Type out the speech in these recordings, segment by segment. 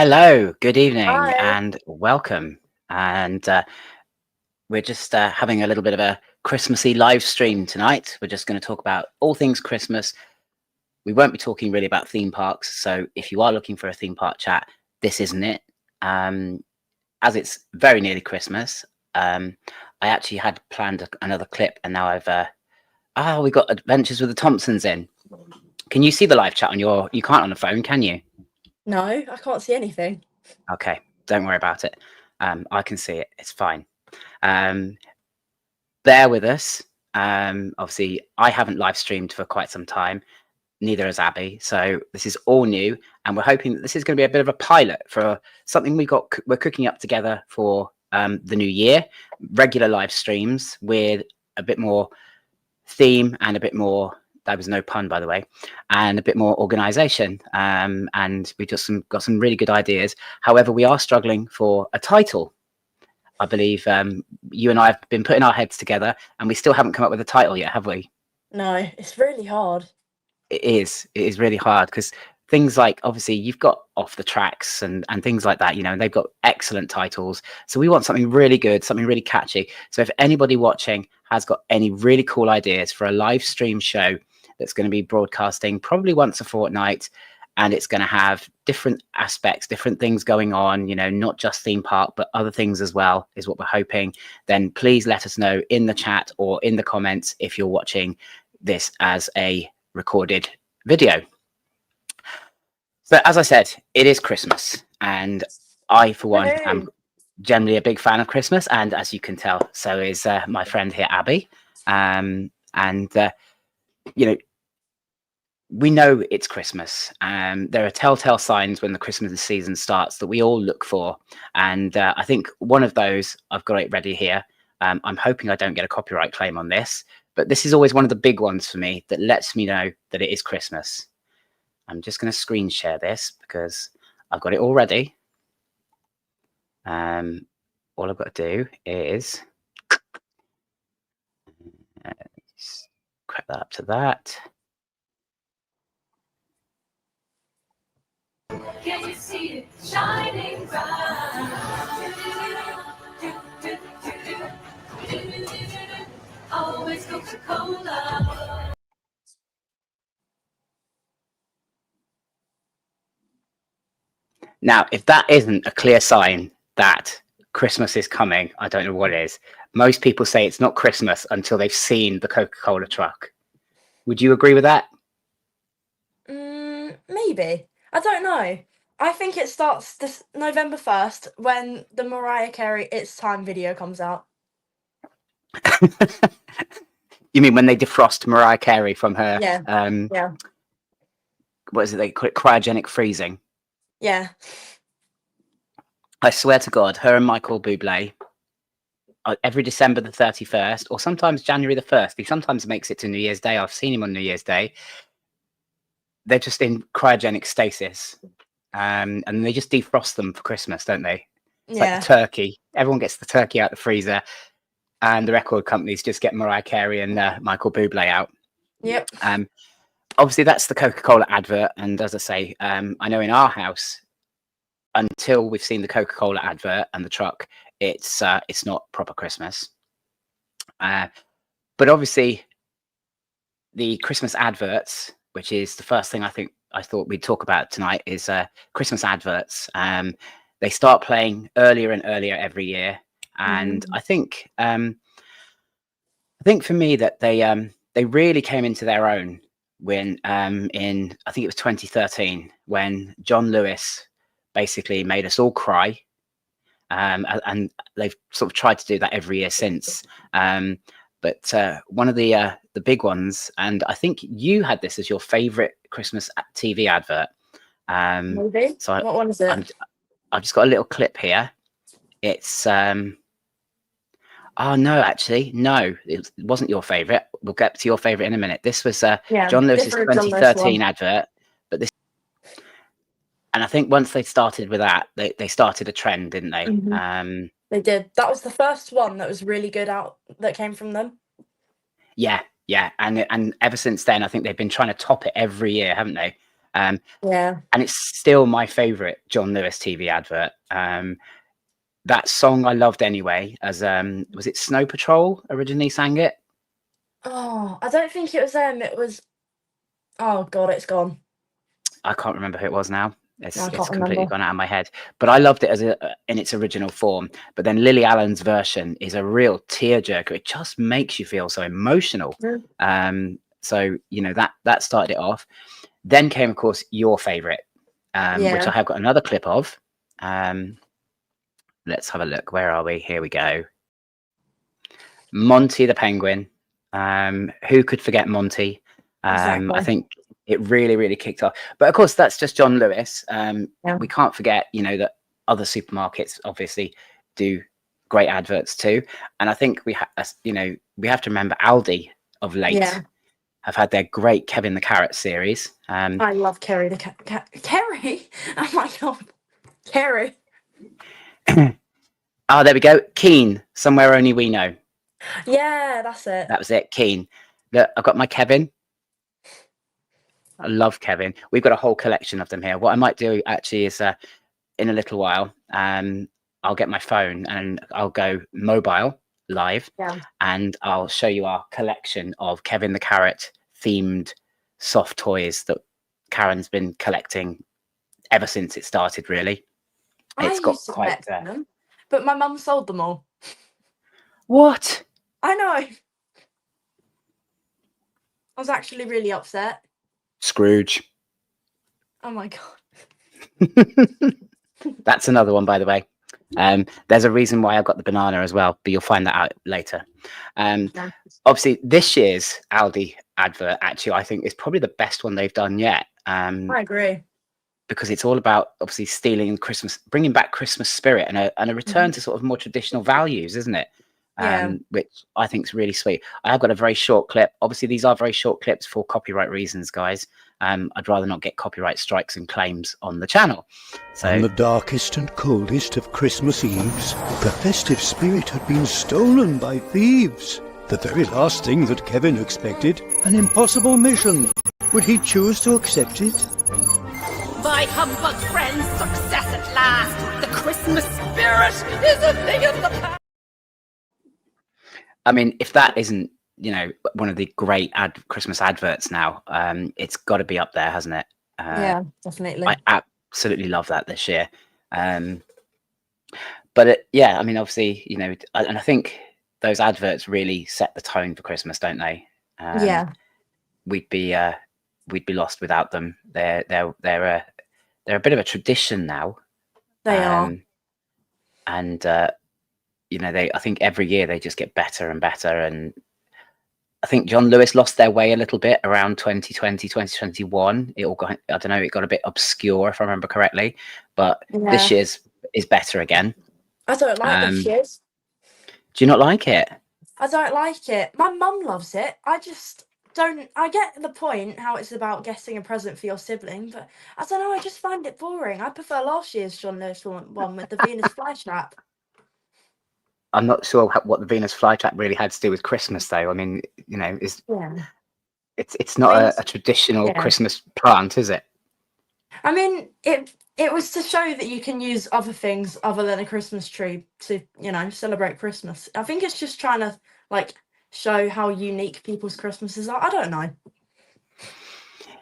Hello, good evening, Hi. and welcome. And we're just having a little bit of a Christmassy live stream tonight. We're just going to talk about all things Christmas. We won't be talking really about theme parks. So if you are looking for a theme park chat, this isn't it. As it's very nearly Christmas, I actually had planned another clip, and now we got Adventures with the Thompsons in. Can you see the live chat on you can't on the phone, can you? No, I can't see anything. Okay, don't worry about it. I can see it. It's fine. Bear with us. Obviously, I haven't live streamed for quite some time. Neither has Abby. So this is all new, and we're hoping that this is going to be a bit of a pilot for something we're cooking up together for the new year. Regular live streams with a bit more theme and a bit more. That was no pun, by the way, and a bit more organisation. And we just got some really good ideas. However, we are struggling for a title. I believe you and I have been putting our heads together, and we still haven't come up with a title yet, have we? No, it's really hard. It is really hard because things like, obviously, you've got Off the Tracks and things like that, and they've got excellent titles. So we want something really good, something really catchy. So if anybody watching has got any really cool ideas for a live stream show that's going to be broadcasting probably once a fortnight, and it's going to have different aspects, different things going on, not just theme park, but other things as well, is what we're hoping, then please let us know in the chat or in the comments if you're watching this as a recorded video. But as I said, it is Christmas, and I, for one, am generally a big fan of Christmas, and as you can tell, so is my friend here, Abby. We know it's Christmas. There are telltale signs when the Christmas season starts that we all look for. And I think one of those, I've got it ready here. I'm hoping I don't get a copyright claim on this, but this is always one of the big ones for me that lets me know that it is Christmas. I'm just going to screen share this because I've got it all ready. All I've got to do is crack that up to that. Can you see it shining bright? Always Coca-Cola. Now, if that isn't a clear sign that Christmas is coming, I don't know what is. Most people say it's not Christmas until they've seen the Coca-Cola truck. Would you agree with that? Maybe. I don't know. I think it starts this November 1st when the Mariah Carey It's Time video comes out. You mean when they defrost Mariah Carey from her? Yeah. What is it? They call it cryogenic freezing. Yeah. I swear to God, her and Michael Bublé, every December the 31st, or sometimes January the 1st, he sometimes makes it to New Year's Day. I've seen him on New Year's Day. They're just in cryogenic stasis. And they just defrost them for Christmas, don't they? It's like the turkey. Everyone gets the turkey out the freezer, and the record companies just get Mariah Carey and Michael Bublé out. Yep. Obviously, that's the Coca-Cola advert. And as I say, I know in our house, until we've seen the Coca-Cola advert and the truck, it's not proper Christmas. But obviously, the Christmas adverts, which is the first thing I thought we'd talk about tonight, is Christmas adverts. They start playing earlier and earlier every year, and I think for me that they really came into their own when in, I think it was 2013, when John Lewis basically made us all cry, and they've sort of tried to do that every year since. But one of the big ones, and I think you had this as your favorite Christmas TV advert. Maybe. So what one is it? I've just got a little clip here. It's oh no, actually no, it wasn't your favorite. We'll get to your favorite in a minute. This was John Lewis's 2013 advert, but this, and I think once they started with that, they started a trend, didn't they? They did. That was the first one that was really good that came from them. Yeah, and ever since then, I think they've been trying to top it every year, haven't they? Yeah. And it's still my favorite John Lewis TV advert. That song I loved anyway, as was it Snow Patrol originally sang it? Oh, I don't think it was them. It was. Oh God, it's gone. I can't remember who it was now. I It's can't completely remember. gone out of my head. But I loved it as in its original form. But then Lily Allen's version is a real tearjerker. It just makes you feel so emotional. Mm. So you know that started it off. Then came, of course, your favorite, which I Yeah. have got another clip of. Let's have a look. Where are we? Here we go. Monty the Penguin. Who could forget Monty? I Exactly. think it really, really kicked off. But of course, that's just John Lewis. Yeah. We can't forget, you know, that other supermarkets obviously do great adverts too. And I think we have to remember Aldi of late Yeah. have had their great Kevin the Carrot series. I love Kerry the Kerry. Oh my God, Kerry. Oh, there we go. Keen, Somewhere Only We Know. Yeah, that's it. That was it. Keen. Look, I've got my Kevin. I love Kevin. We've got a whole collection of them here. What I might do actually is in a little while, I'll get my phone and I'll go mobile live, Yeah. and I'll show you our collection of Kevin the Carrot themed soft toys that Karen's been collecting ever since it started, really. I It's got used to quite collect them, but my mum sold them all. What? I know. I was actually really upset. Scrooge. Oh my God. That's another one, by the way. There's a reason why I've got the banana as well, but you'll find that out later. Yeah. Obviously, this year's Aldi advert, actually, I think is probably the best one they've done yet. I agree. Because it's all about obviously stealing Christmas, bringing back Christmas spirit and a return to sort of more traditional values, isn't it? Yeah. Which I think is really sweet. I have got a very short clip. Obviously, these are very short clips for copyright reasons, guys. I'd rather not get copyright strikes and claims on the channel. So, on the darkest and coldest of Christmas Eves, the festive spirit had been stolen by thieves. The very last thing that Kevin expected, an impossible mission. Would he choose to accept it? By Humbug friends, success at last. The Christmas spirit is a thing of the past. I mean, if that isn't, you know, one of the great Christmas adverts now, it's got to be up there, hasn't it? Yeah, definitely. I absolutely love that this year. But yeah, I mean, obviously, you know, and I think those adverts really set the tone for Christmas, don't they? Yeah. We'd be lost without them. They're a bit of a tradition now. They are. And you know, I think every year they just get better and better. And I think John Lewis lost their way a little bit around 2020, 2021. It all got, I don't know, it got a bit obscure if I remember correctly. But this year's is better again. I don't like this year's. Do you not like it? I don't like it. My mum loves it. I just don't. I get the point how it's about getting a present for your sibling, but I don't know. I just find it boring. I prefer last year's John Lewis one with the Venus flytrap. I'm not sure what the Venus flytrap really had to do with Christmas, though. I mean, you know, it's not a traditional Christmas plant, is it? I mean, it was to show that you can use other things other than a Christmas tree to, you know, celebrate Christmas. I think it's just trying to like show how unique people's Christmases are. I don't know.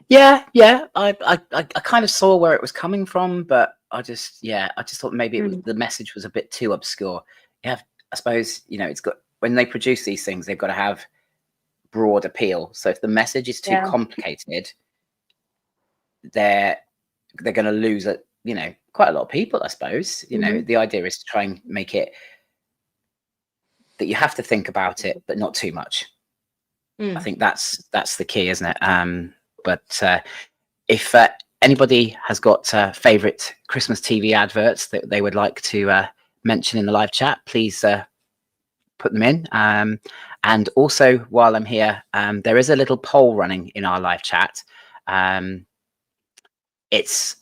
Yeah. I kind of saw where it was coming from, but I just thought maybe the message was a bit too obscure. Yeah, I suppose, you know, it's got, when they produce these things, they've got to have broad appeal. So if the message is too complicated, they're going to lose you know, quite a lot of people, I suppose. You know, the idea is to try and make it that you have to think about it, but not too much. I think that's the key, isn't it? But if anybody has got favorite Christmas TV adverts that they would like to mention in the live chat, please put them in. And also, while I'm here, there is a little poll running in our live chat. It's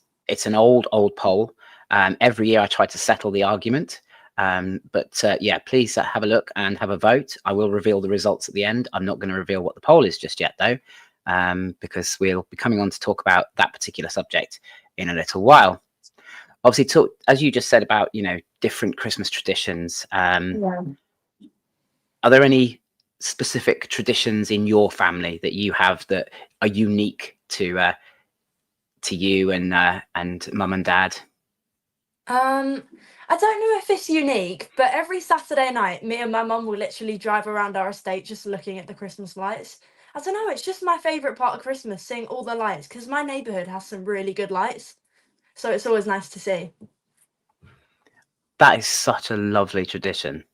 an old poll. Every year I try to settle the argument. But yeah, please have a look and have a vote. I will reveal the results at the end. I'm not going to reveal what the poll is just yet, though. because we'll be coming on to talk about that particular subject in a little while. Obviously, as you just said about, different Christmas traditions. Yeah. Are there any specific traditions in your family that you have that are unique to you and mum and dad? I don't know if it's unique, but every Saturday night, me and my mum will literally drive around our estate just looking at the Christmas lights. I don't know, it's just my favourite part of Christmas, seeing all the lights, because my neighbourhood has some really good lights. So it's always nice to see. That is such a lovely tradition.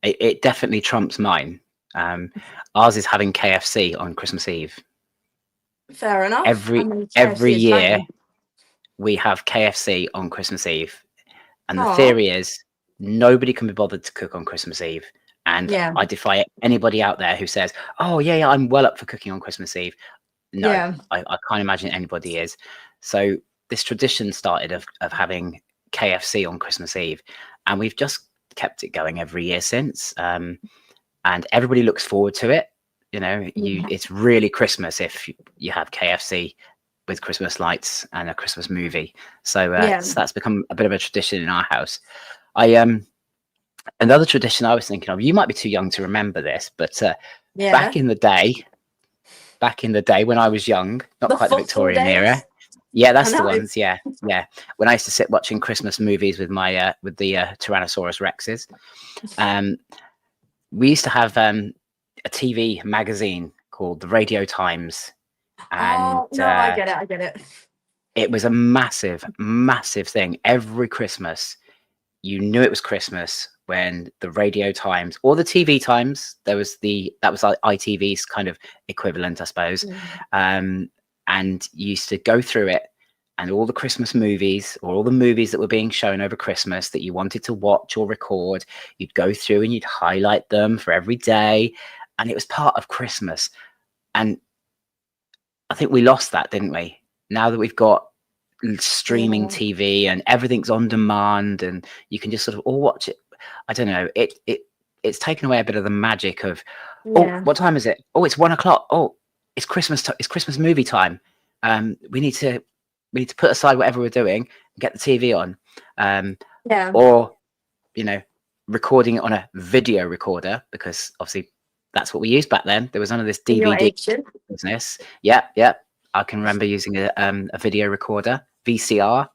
It definitely trumps mine. Ours is having KFC on Christmas Eve. Fair enough. Every KFC is year banging. we have KFC on Christmas Eve, and the Aw. theory is nobody can be bothered to cook on Christmas Eve. And Yeah. I defy anybody out there who says, "Oh yeah, I'm well up for cooking on Christmas Eve." No, Yeah. I can't imagine anybody is. So this tradition started of having KFC on Christmas Eve, and we've just kept it going every year since. And everybody looks forward to it. It's really Christmas if you have KFC with Christmas lights and a Christmas movie. So that's become a bit of a tradition in our house. Another tradition I was thinking of, you might be too young to remember this, but back in the day when I was young, not The quite the fossil Victorian days. era. Yeah, that's I the know. ones. Yeah. When I used to sit watching Christmas movies with my with the Tyrannosaurus Rexes, we used to have a TV magazine called the Radio Times, and Oh, no, I get it. it was a massive, massive thing. Every Christmas, you knew it was Christmas when the Radio Times or the TV Times. That was like ITV's kind of equivalent, I suppose. And you used to go through it, and all the Christmas movies or all the movies that were being shown over Christmas that you wanted to watch or record, you'd go through and you'd highlight them for every day, and it was part of Christmas. And I think we lost that, didn't we? Now that we've got streaming TV and everything's on demand and you can just sort of all watch it. I don't know. It's taken away a bit of the magic of, oh, what time is it? Oh, it's 1 o'clock. Oh, it's Christmas. It's Christmas movie time. We need to put aside whatever we're doing and get the TV on. Or, recording it on a video recorder, because obviously that's what we used back then. There was none of this DVD business. Yeah. I can remember using a video recorder, VCR.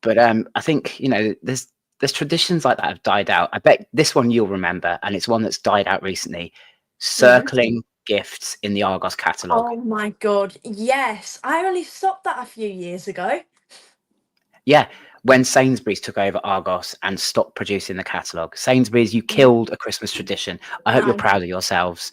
But I think there's traditions like that have died out. I bet this one you'll remember, and it's one that's died out recently. Circling gifts in the Argos catalogue. Oh my god, yes! I only stopped that a few years ago. Yeah, when Sainsbury's took over Argos and stopped producing the catalogue. Sainsbury's, you killed a Christmas tradition. I hope you're proud of yourselves.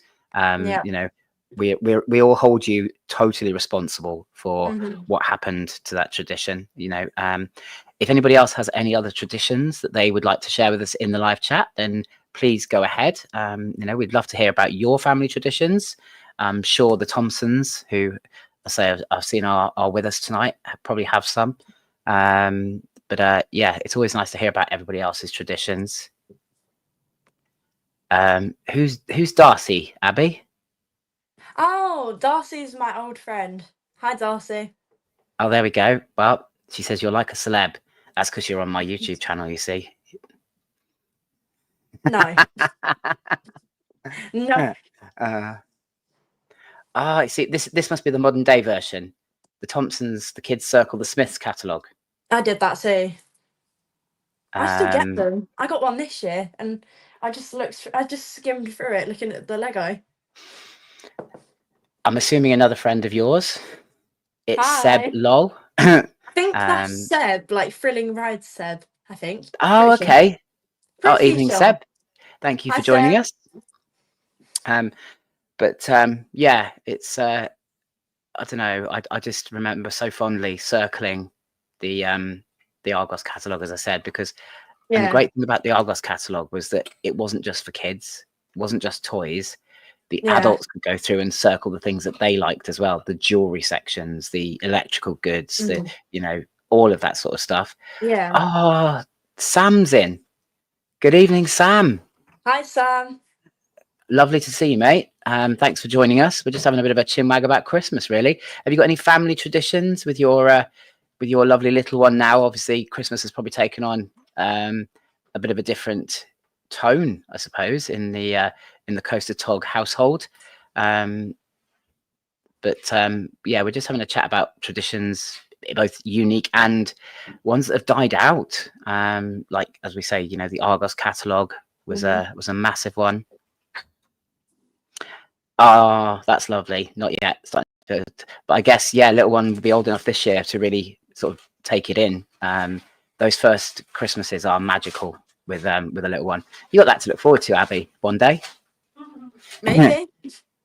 We all hold you totally responsible for what happened to that tradition. If anybody else has any other traditions that they would like to share with us in the live chat, then please go ahead. We'd love to hear about your family traditions. I'm sure the Thompsons, who I say I've seen are with us tonight, probably have some. But it's always nice to hear about everybody else's traditions. Who's Darcy, Abby? Oh, Darcy's my old friend. Hi, Darcy. Oh, there we go. Well, she says you're like a celeb. That's because you're on my YouTube channel, you see. No. No. You see, this must be the modern day version. The Thompsons, the Kids Circle, the Smiths catalogue. I did that too. I still get them. I got one this year, and I just skimmed through it, looking at the Lego. I'm assuming another friend of yours. It's Hi. Seb Lol. I think that's Seb, like Thrilling Rides Seb, I think. Oh, okay. Sure. Evening, sure. Seb. Thank you for joining us. Yeah, it's I don't know. I just remember so fondly circling the Argos catalogue, as I said, because and the great thing about the Argos catalogue was that it wasn't just for kids. It wasn't just toys. The adults could go through and circle the things that they liked as well. The jewelry sections, the electrical goods, the all of that sort of stuff. Yeah. Oh, Sam's in. Good evening, Sam. Hi, Sam. Lovely to see you, mate. Thanks for joining us. We're just having a bit of a chinwag about Christmas, really. Have you got any family traditions with your lovely little one now? Obviously, Christmas has probably taken on a bit of a different tone, I suppose, in the Coaster Tog household. Yeah, we're just having a chat about traditions, both unique and ones that have died out. Like, as we say, you know, the Argos catalogue was a massive one. Oh, that's lovely. Not yet. But I guess, yeah, little one will be old enough this year to really sort of take it in. Those first Christmases are magical with a little one. You got that to look forward to, Abby, one day. Maybe.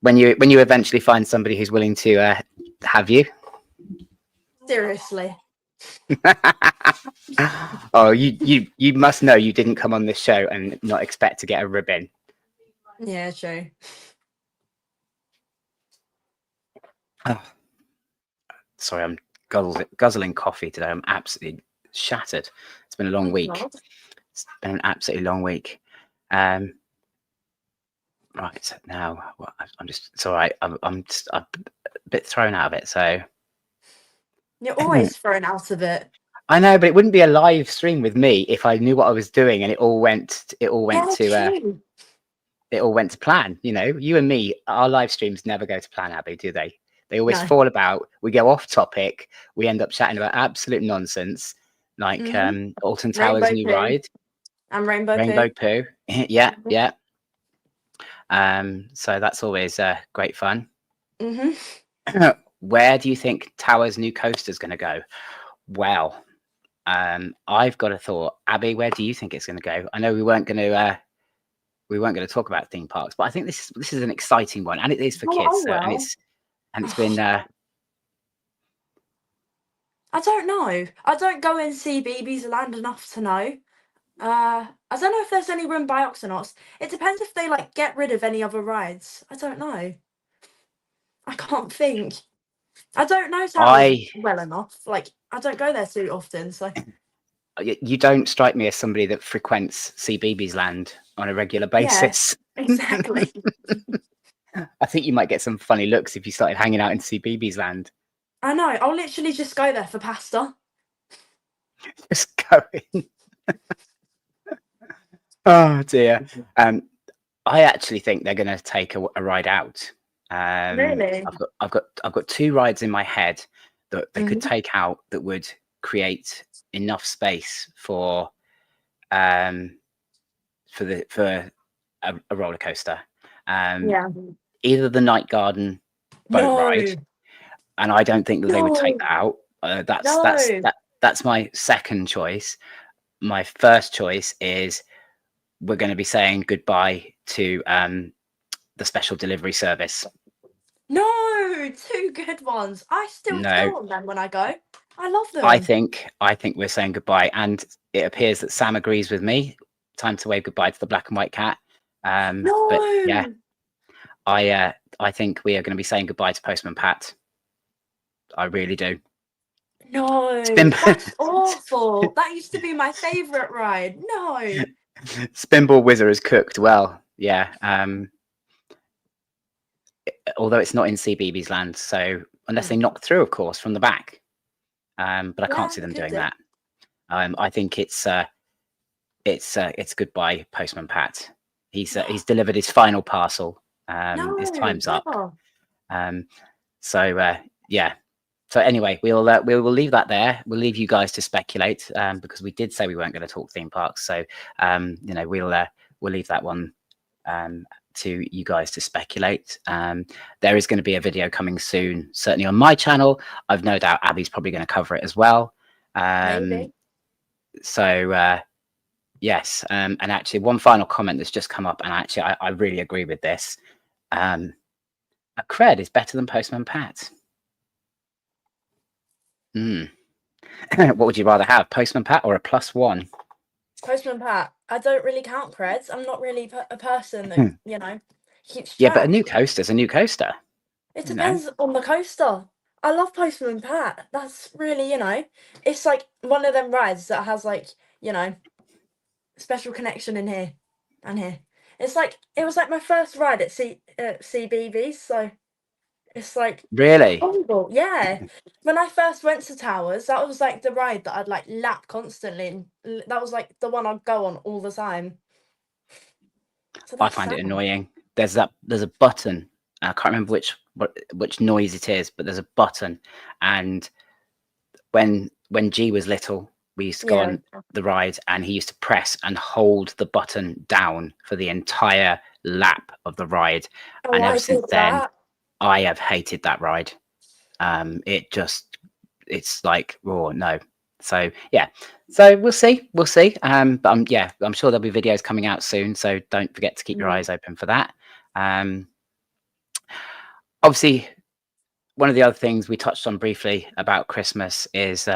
when you eventually find somebody who's willing to have you. Seriously. Oh, you must know you didn't come on this show and not expect to get a ribbon. Yeah, true. Oh, sorry, I'm guzzling coffee today. I'm absolutely shattered. It's been a long week. God. It's been an absolutely long week. Right now, well, I'm just. It's all right. I'm just a bit thrown out of it. So You're always thrown out of it. I know, but it wouldn't be a live stream with me if I knew what I was doing and it all went Yeah, to true. it all went to plan. You know, you and me, our live streams never go to plan, Abby, do they? They always No. fall about. We go off topic. We end up chatting about absolute nonsense, like Alton Towers' Rainbow new poo. ride, And rainbow Poo. Yeah, yeah. So that's always great fun. Where do you think Towers' new coaster is going to go? Well, I've got a thought. Abby, where do you think it's going to go? I know we weren't going to talk about theme parks, but I think this is an exciting one, and it is for kids. And it's been. I don't know. I don't go and see BB's Land enough to know. I don't know if there's any room by Oxonauts. It depends if they like get rid of any other rides. I don't know. I can't think. I don't know Towers well enough. Like, I don't go there too often, so. You don't strike me as somebody that frequents CBeebies Land on a regular basis. Yeah, exactly. I think you might get some funny looks if you started hanging out in CBeebies Land. I know. I'll literally just go there for pasta. Just going. Oh dear. I actually think they're going to take a ride out. Really? I've got two rides in my head that they could take out that would create enough space for a roller coaster. Either the Night Garden boat ride, and I don't think that they would take that out. That's my second choice. My first choice is we're going to be saying goodbye to the special delivery service. No, two good ones. I still go on them when I go. I love them. I think we're saying goodbye, and it appears that Sam agrees with me. Time to wave goodbye to the black and white cat. But yeah, I think we are going to be saying goodbye to Postman Pat. I really do. No, that's awful. That used to be my favourite ride. No. Spinball Whizzer is cooked well. Yeah. Although it's not in CBeebies Land, so unless they knock through, of course, from the back. But I can't see them doing that. I think it's goodbye, Postman Pat. He's delivered his final parcel. His time's up. Yeah. So anyway, we will leave that there. We'll leave you guys to speculate because we did say we weren't going to talk theme parks. So we'll leave that one to you guys to speculate. There is going to be a video coming soon, certainly on my channel. I've no doubt Abby's probably going to cover it as well. Maybe. So yes, and actually one final comment that's just come up, and actually I really agree with this. A cred is better than Postman Pat. What would you rather have, Postman Pat or a +1? Postman Pat. I don't really count creds. I'm not really a person that keeps track. Yeah, but a new coaster's a new coaster. It depends on the coaster. I love Postman Pat. That's really, it's like one of them rides that has like, special connection in here and here. It's like it was like my first ride at CBeebies, so it's like Really? horrible. Yeah. When I first went to Towers, that was like the ride that I'd like lap constantly, and that was like the one I'd go on all the time. So I that's find it sad. annoying. There's a button. I can't remember which noise it is, but there's a button. And when G was little, we used to go Yeah. on the ride, and he used to press and hold the button down for the entire lap of the ride. Oh, And I ever did since then, that. I have hated that ride. It's like, oh no. So yeah, so we'll see. But I'm sure there'll be videos coming out soon, so don't forget to keep your eyes open for that. Obviously, one of the other things we touched on briefly about Christmas is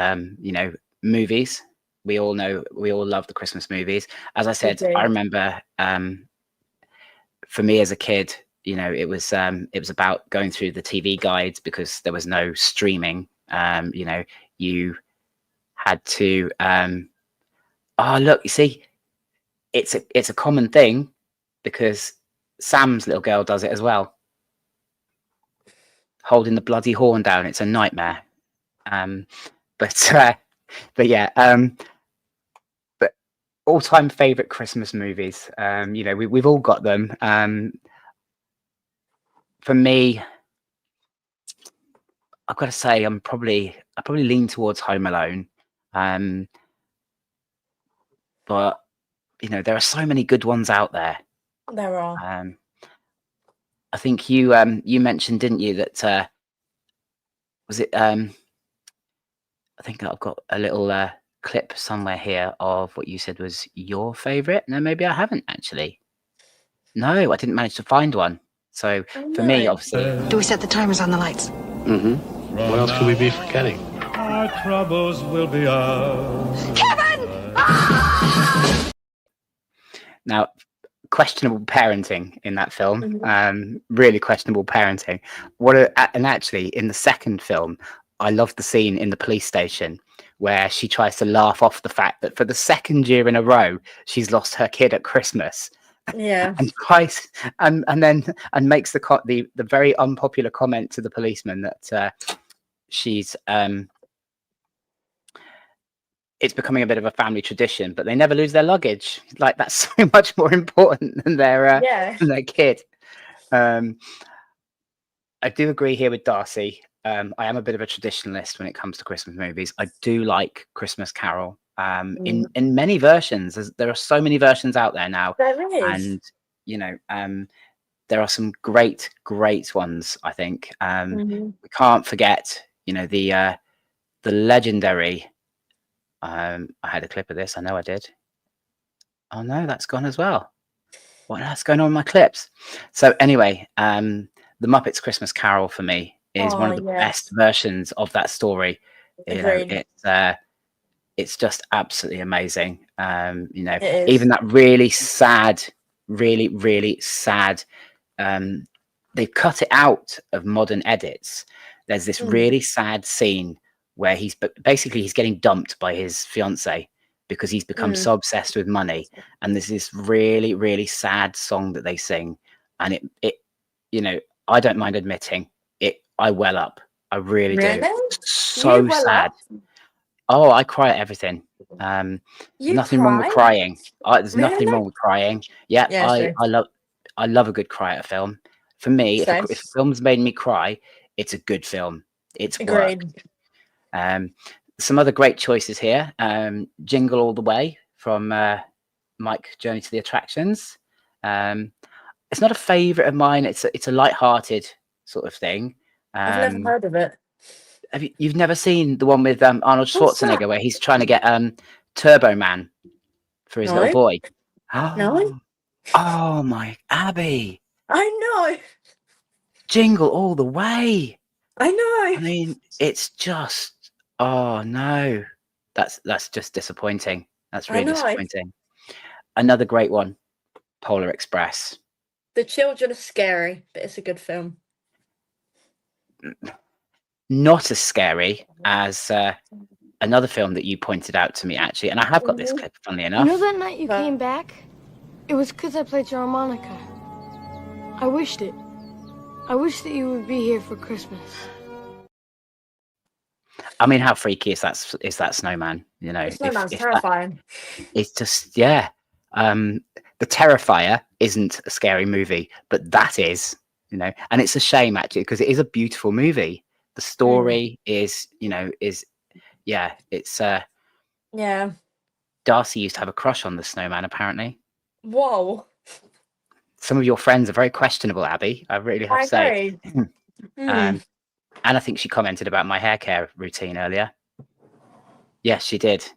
movies. We all love the Christmas movies. As I said, I remember for me as a kid, it was about going through the TV guides because there was no streaming. You had to look, you see, it's a common thing because Sam's little girl does it as well, holding the bloody horn down. It's a nightmare. But yeah, but all-time favorite Christmas movies, we've all got them. For me, I've got to say, I probably lean towards Home Alone. But there are so many good ones out there. There are. I think you mentioned, didn't you, that was it? I think I've got a little clip somewhere here of what you said was your favorite. No, maybe I haven't actually. No, I didn't manage to find one. So for me, obviously, Do we set the timers on the lights? Mm-hmm. What else could we be forgetting? Our troubles will be ours. now, questionable parenting in that film. Really questionable parenting. And actually, in the second film, I love the scene in the police station where she tries to laugh off the fact that for the second year in a row, she's lost her kid at Christmas. Yeah. And twice, and makes the very unpopular comment to the policeman that she's it's becoming a bit of a family tradition, but they never lose their luggage. Like, that's so much more important than their kid. I do agree here with Darcy. I am a bit of a traditionalist when it comes to Christmas movies. I do like Christmas Carol. In many versions. There are so many versions out there now. There is. And there are some great ones, I think. We can't forget, the legendary. I had a clip of this. I know I did. Oh no, that's gone as well. What's going on with my clips? So anyway, the Muppets Christmas Carol for me is one of the best versions of that story. It's just absolutely amazing. Even that really sad, really sad. They've cut it out of modern edits. There's this really sad scene where he's getting dumped by his fiance because he's become so obsessed with money. And there's this really sad song that they sing, and it I don't mind admitting it. I well up. I really do. So sad. Oh, I cry at everything. Nothing wrong with crying. There's nothing wrong with crying. Yeah, I love a good cry at a film. For me, if a film's made me cry, it's a good film. It's worked. Some other great choices here. Jingle All the Way from Mike Journey to the Attractions. It's not a favorite of mine. It's a light-hearted sort of thing. I've never heard of it. You've never seen the one with Arnold Schwarzenegger where he's trying to get Turbo Man for his little boy? No. Oh my Abby! I know. Jingle All the Way. I know. I mean, it's just no, that's just disappointing. That's really disappointing. Another great one, Polar Express. The children are scary, but it's a good film. Not as scary as another film that you pointed out to me, actually, and I have got this clip, funnily enough. You know that night you came back? It was because I played your harmonica. I wished it. I wish that you would be here for Christmas. I mean, how freaky is that snowman? You know, The snowman's if that, terrifying. it's just, yeah. The Terrifier isn't a scary movie, but that is, you know, and it's a shame actually because it is a beautiful movie. The story is, you know, yeah, it's Yeah. Darcy used to have a crush on the snowman apparently. Whoa. Some of your friends are very questionable, Abby. I really have I to say. agree. And I think she commented about my hair care routine earlier. Yes, she did.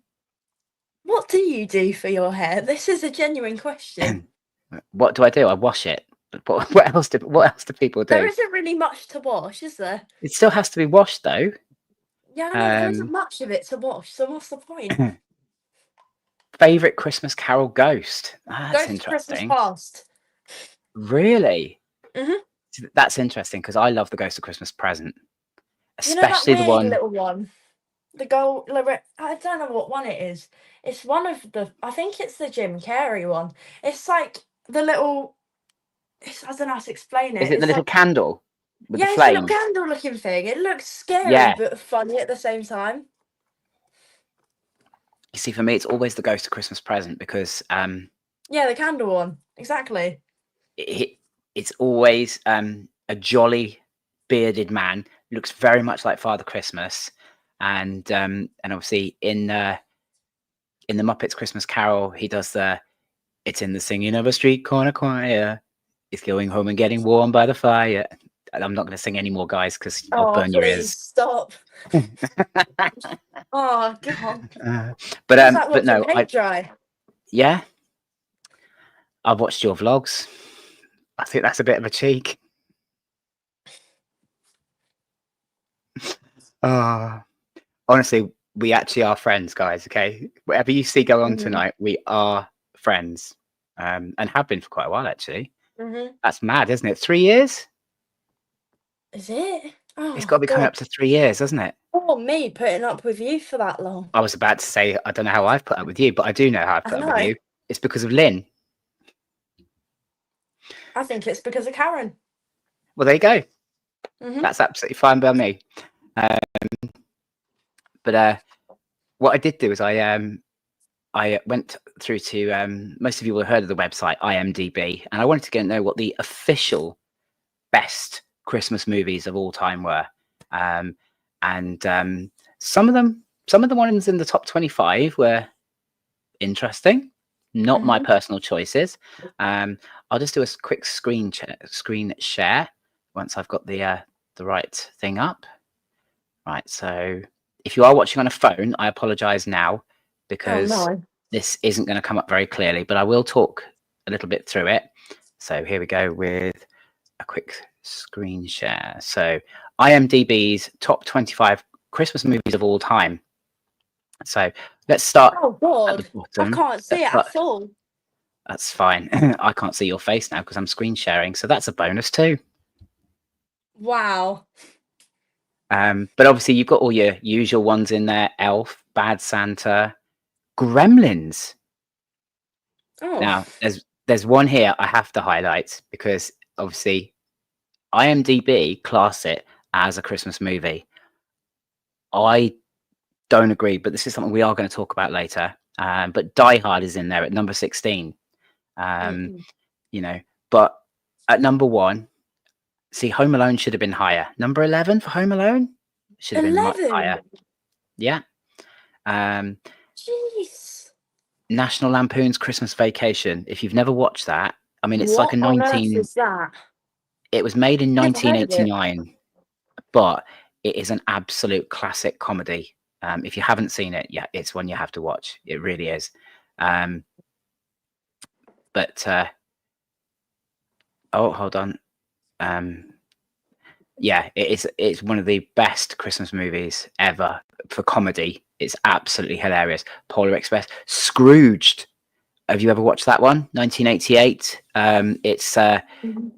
What do you do for your hair? This is a genuine question. What do I do? I wash it. What else do people do? There isn't really much to wash, is there? It still has to be washed though. Yeah, I know there isn't much of it to wash, so what's the point? Favorite Christmas Carol ghost? That's Ghost Christmas interesting. Past. Really? Mhm. That's interesting because I love the Ghost of Christmas Present, You know that especially the weird one. little one? The girl, I don't know what one it is. It's one of the, I think it's the Jim Carrey one. It's like the little, I don't know how to explain it. Is it the It's little like, candle with the yeah, it's a little flame? candle looking thing. It looks scary Yeah. but funny at the same time. You see, for me, it's always the Ghost of Christmas Present because Yeah, the candle one. Exactly. it's always a jolly bearded man, looks very much like Father Christmas, and obviously in the Muppets Christmas Carol, he does it's in the singing of a street corner choir. It's going home and getting warm by the fire. I'm not going to sing any more, guys, because I'll burn your please ears. stop. Oh God. But Does that but watch your no, paint dry? yeah, I've watched your vlogs. I think that's a bit of a cheek. Honestly, we actually are friends, guys. Okay, whatever you see go on tonight, we are friends, and have been for quite a while actually. That's mad, isn't it? 3 years? Is it? Oh, It's got to be coming God. up to 3 years, doesn't it? Poor me putting up with you for that long. I was about to say I don't know how I've put up with you, but I do know how I've I put up with know. you. It's because of Lynn. I think it's because of Karen. Well, there you go. That's absolutely fine by me. But what I did do is I went through to most of you will have heard of the website IMDb, and I wanted to get to know what the official best Christmas movies of all time were. And some of the ones in the top 25 were interesting. Not my personal choices. I'll just do a quick screen share once I've got the right thing up. Right, so if you are watching on a phone, I apologize now because this isn't going to come up very clearly, but I will talk a little bit through it. So here we go with a quick screen share. So IMDb's top 25 Christmas movies of all time. So let's start Oh God, at the bottom. I can't see it at all. That's fine. I can't see your face now because I'm screen sharing, so that's a bonus too. Wow. But obviously you've got all your usual ones in there: Elf, Bad Santa, Gremlins. Oh. Now there's one here I have to highlight because obviously IMDb class it as a Christmas movie. I don't agree, but this is something we are going to talk about later. But Die Hard is in there at number 16. You know, but at number 1, see, Home Alone should have been higher. Number 11 for Home Alone should have been much higher. Yeah. Jeez. National Lampoon's Christmas Vacation. If you've never watched that, I mean, it's like a What on earth is that? It was made in Never heard of it. 1989, but it is an absolute classic comedy. If you haven't seen it, yeah, it's one you have to watch. It really is. But oh, hold on. Yeah, it's one of the best Christmas movies ever for comedy. It's absolutely hilarious. Polar Express, Scrooged. Have you ever watched that one? 1988. It's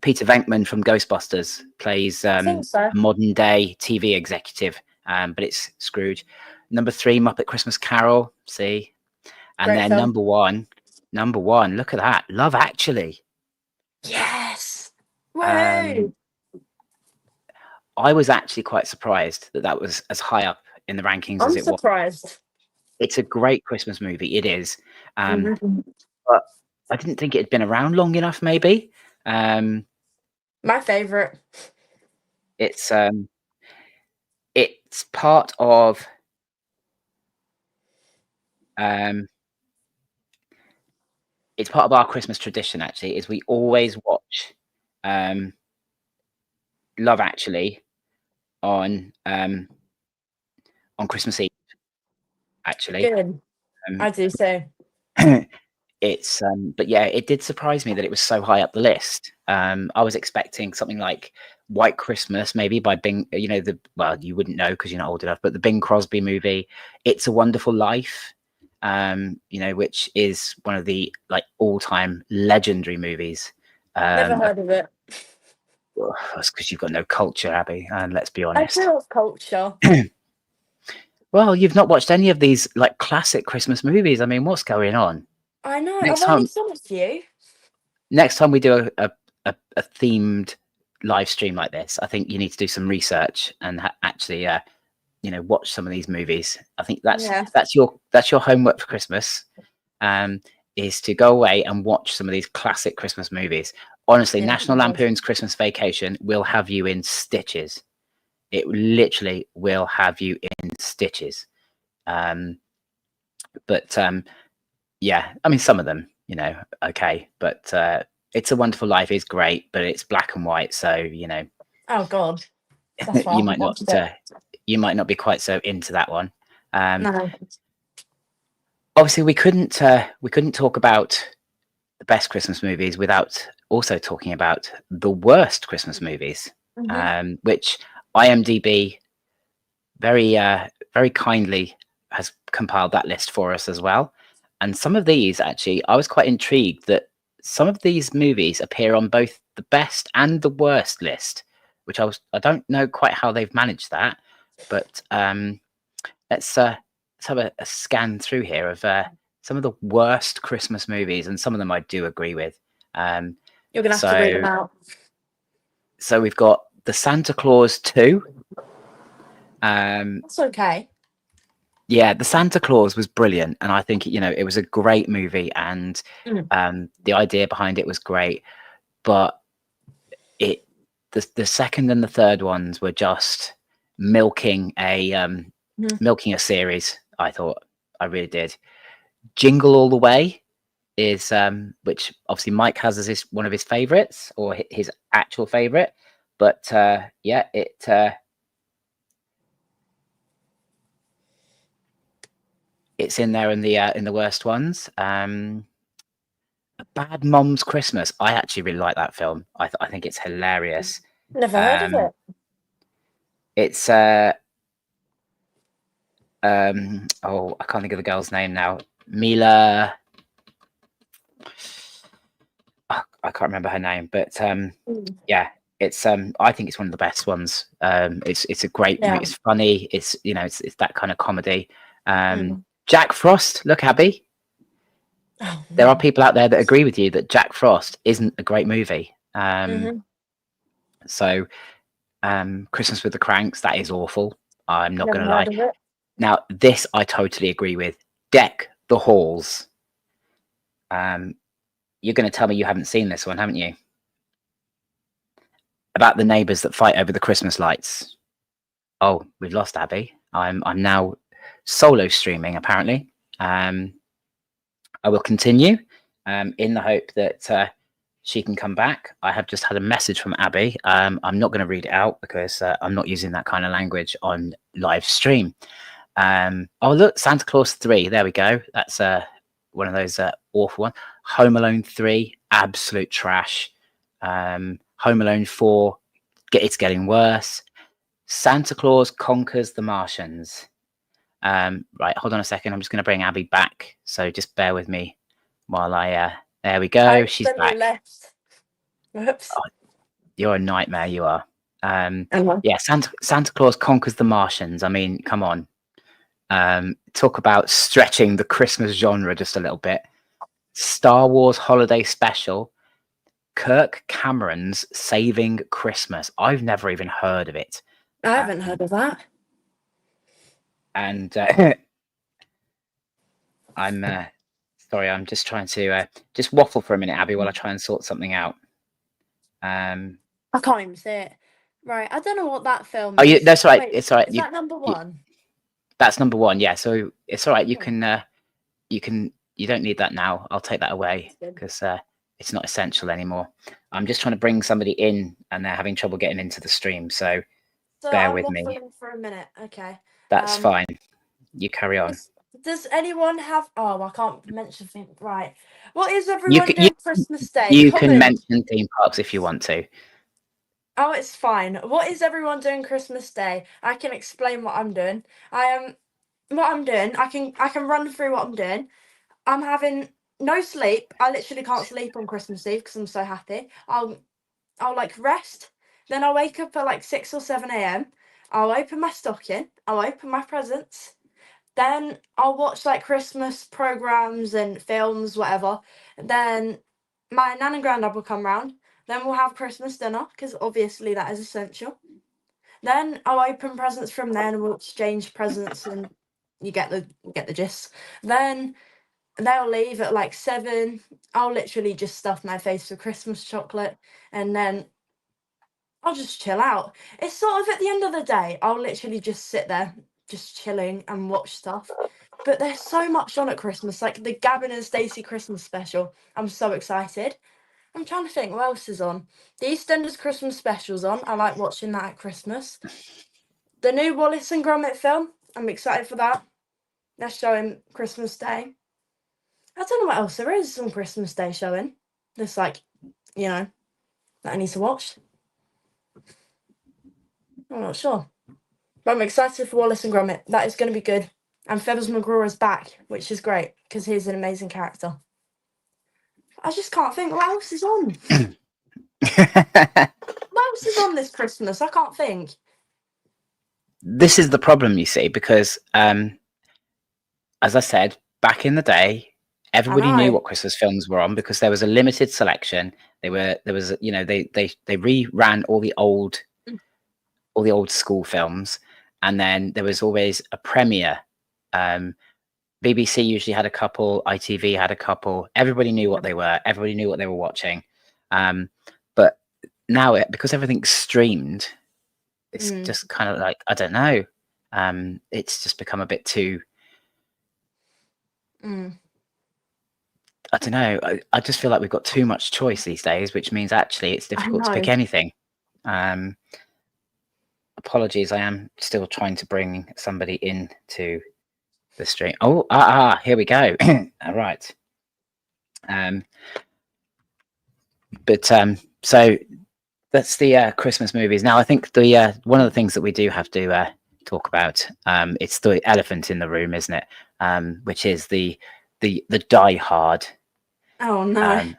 Peter Venkman from Ghostbusters plays a modern day TV executive, but it's Scrooge. Number 3, Muppet Christmas Carol. See, and Great then film. number 1, number one. Look at that. Love Actually. Yes. Um, Woo! I was actually quite surprised that that was as high up in the rankings as I'm it was. surprised. It's a great Christmas movie. It is. Mhm. But I didn't think it had been around long enough, maybe. My favorite. It's part of it's part of our Christmas tradition, actually, is we always watch Love Actually on Christmas Eve, actually. Good. Um, I do so. it's but yeah, it did surprise me that it was so high up the list. I was expecting something like White Christmas, maybe by Bing, well, you wouldn't know because you're not old enough, but the Bing Crosby movie, It's a Wonderful Life, which is one of the like all-time legendary movies. Never heard of it. Well, that's because you've got no culture, Abby, and let's be I honest. do love culture. Well, you've not watched any of these like classic Christmas movies. I mean, what's going on? I know. Next I've only time, seen a few. next time we do a themed live stream like this, I think you need to do some research and actually, watch some of these movies. I think Yeah. that's your homework for Christmas, is to go away and watch some of these classic Christmas movies. Honestly, Yeah, National good. Lampoon's Christmas Vacation will have you in stitches. It literally will have you in stitches. Yeah, I mean, some of them, okay, but It's a Wonderful Life is great, but it's black and white, so Oh God. That's why I you haven't might not watched it. you might not be quite so into that one. No. Obviously, we couldn't talk about the best Christmas movies without also talking about the worst Christmas movies, Mhm. which IMDb very very kindly has compiled that list for us as well. And some of these, actually, I was quite intrigued that some of these movies appear on both the best and the worst list, which I don't know quite how they've managed that, but let's have a scan through here of some of the worst Christmas movies, and some of them I do agree with. You're gonna have to read them out. So we've got the Santa Claus 2. That's okay. Yeah, the Santa Claus was brilliant, and I think it was a great movie, and the idea behind it was great. But the second and the third ones were just milking a series. I thought, I really did. Jingle All the Way is which obviously Mike has as one of his favorites, or his actual favorite. But yeah, it's in there in the worst ones. A Bad Mom's Christmas. I actually really like that film. I think it's hilarious. Never heard of it. It's oh, I can't think of the girl's name now. Mila. Oh, I can't remember her name, but yeah, it's I think it's one of the best ones. It's a great movie. It's funny. It's it's that kind of comedy. Jack Frost. Look, Abby. Oh, there are people out there that agree with you that Jack Frost isn't a great movie. So Christmas with the Cranks, that is awful. I'm not going to lie. Now, this I totally agree with. Deck the Halls. You're going to tell me you haven't seen this one, haven't you? About the neighbours that fight over the Christmas lights. Oh, we've lost Abby. I'm now solo streaming, apparently. I will continue in the hope that she can come back. I have just had a message from Abby. I'm not going to read it out because I'm not using that kind of language on live stream. Oh, look, Santa Claus 3. There we go. That's one of those awful ones. Home Alone 3, absolute trash. Home Alone 4, it's getting worse. Santa Claus Conquers the Martians. Right, hold on a second. I'm just going to bring Abby back. So just bear with me while there we go. She's back. Left. Whoops. Oh, you're a nightmare, you are. Yeah, Santa Claus Conquers the Martians. I mean, come on. Talk about stretching the Christmas genre just a little bit. Star Wars Holiday Special, Kirk Cameron's Saving Christmas. I've never even heard of it. I haven't heard of that. And I'm sorry, I'm just trying to just waffle for a minute, Abby, while I try and sort something out. I can't even see it. Right, I don't know what that film Oh, is. that's right. Wait, It's all right. is that number one? That's number one. Yeah. So it's all right. You Oh. can. You don't need that now. I'll take that away Good. because it's not essential anymore. I'm just trying to bring somebody in, and they're having trouble getting into the stream. So bear I'm with me. waffling for a minute. Okay. That's fine. You carry on. Does anyone have? Oh, I can't mention things. Right. What is everyone doing Christmas Day? You can Comment. mention theme parks if you want to. Oh, it's fine. What is everyone doing Christmas Day? I can explain what I'm doing. What I'm doing. I can run through what I'm doing. I'm having no sleep. I literally can't sleep on Christmas Eve because I'm so happy. I'll like rest. Then I'll wake up at like 6 or 7 a.m. I'll open my stocking. I'll open my presents. Then I'll watch like Christmas programs and films, whatever. Then my nan and granddad will come round. Then we'll have Christmas dinner because obviously that is essential. Then I'll open presents from there and we'll exchange presents and you get the gist. Then they'll leave at like 7. I'll literally just stuff my face with Christmas chocolate and then I'll just chill out. It's sort of at the end of the day, I'll literally just sit there, just chilling and watch stuff. But there's so much on at Christmas, like the Gavin and Stacey Christmas special. I'm so excited. I'm trying to think what else is on. The EastEnders Christmas special's on. I like watching that at Christmas. The new Wallace and Gromit film. I'm excited for that. They're showing Christmas Day. I don't know what else there is on Christmas Day showing. That's like, that I need to watch. I'm not sure. But I'm excited for Wallace and Gromit. That is going to be good. And Feathers McGraw is back, which is great because he's an amazing character. I just can't think what else is on. What else is on this Christmas? I can't think. This is the problem, you see, because as I said, back in the day, everybody knew what Christmas films were on because there was a limited selection. They reran all the old school films, and then there was always a premiere. BBC usually had a couple, ITV had a couple. Everybody knew what they were. Everybody knew what they were watching. But now, because everything's streamed, it's just kind of like, I don't know. It's just become a bit too. I don't know. I just feel like we've got too much choice these days, which means actually it's difficult to pick anything. Apologies, I am still trying to bring somebody into the stream. Oh, here we go. All right. So that's the Christmas movies. Now, I think the one of the things that we do have to talk about, it's the elephant in the room, isn't it? Which is the Die Hard. Oh no.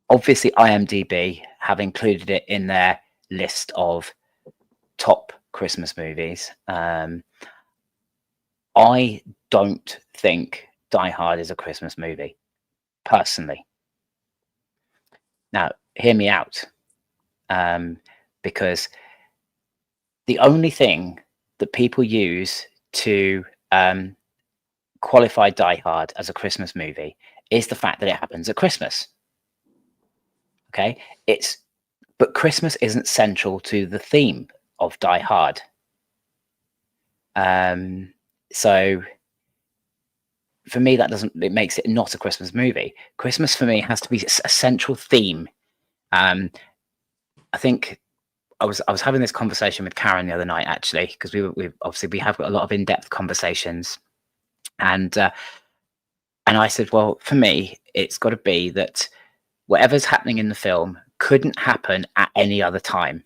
Obviously, IMDb have included it in their list of top Christmas movies. I don't think Die Hard is a Christmas movie, personally. Now, hear me out, because the only thing that people use to qualify Die Hard as a Christmas movie is the fact that it happens at Christmas. Okay, but Christmas isn't central to the theme of Die Hard. So for me, it makes it not a Christmas movie. Christmas for me has to be a central theme. I think I was having this conversation with Karen the other night, actually, because we obviously have got a lot of in-depth conversations, and I said, well, for me, it's got to be that whatever's happening in the film couldn't happen at any other time.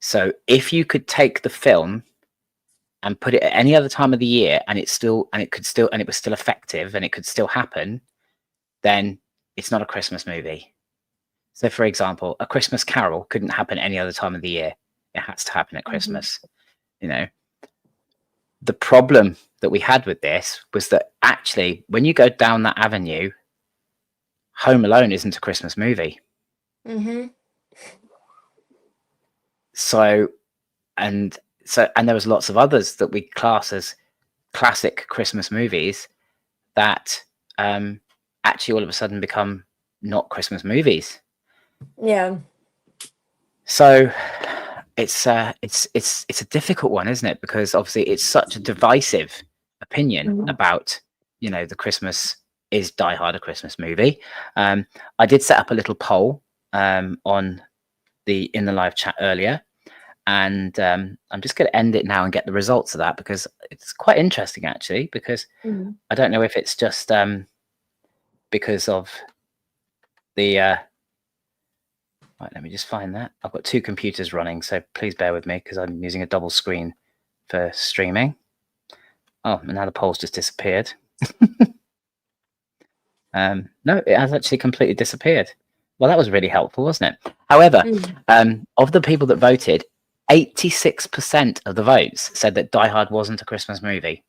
So if you could take the film and put it at any other time of the year and it was still effective and it could still happen, then it's not a Christmas movie. So for example, A Christmas Carol couldn't happen any other time of the year. It has to happen at Christmas, the problem that we had with this was that actually, when you go down that avenue, Home Alone isn't a Christmas movie. Mm-hmm. So there was lots of others that we class as classic Christmas movies that actually all of a sudden become not Christmas movies. Yeah. So it's a difficult one, isn't it? Because obviously it's such a divisive opinion about, the Christmas is Die Hard a Christmas movie. I did set up a little poll in the live chat earlier, and I'm just going to end it now and get the results of that, because it's quite interesting actually, because I don't know if it's just because of the right, let me just find that. I've got two computers running, so please bear with me because I'm using a double screen for streaming. Oh, and now the poll's just disappeared. No, it has actually completely disappeared. Well, that was really helpful, wasn't it? However, of the people that voted, 86% of the votes said that Die Hard wasn't a Christmas movie.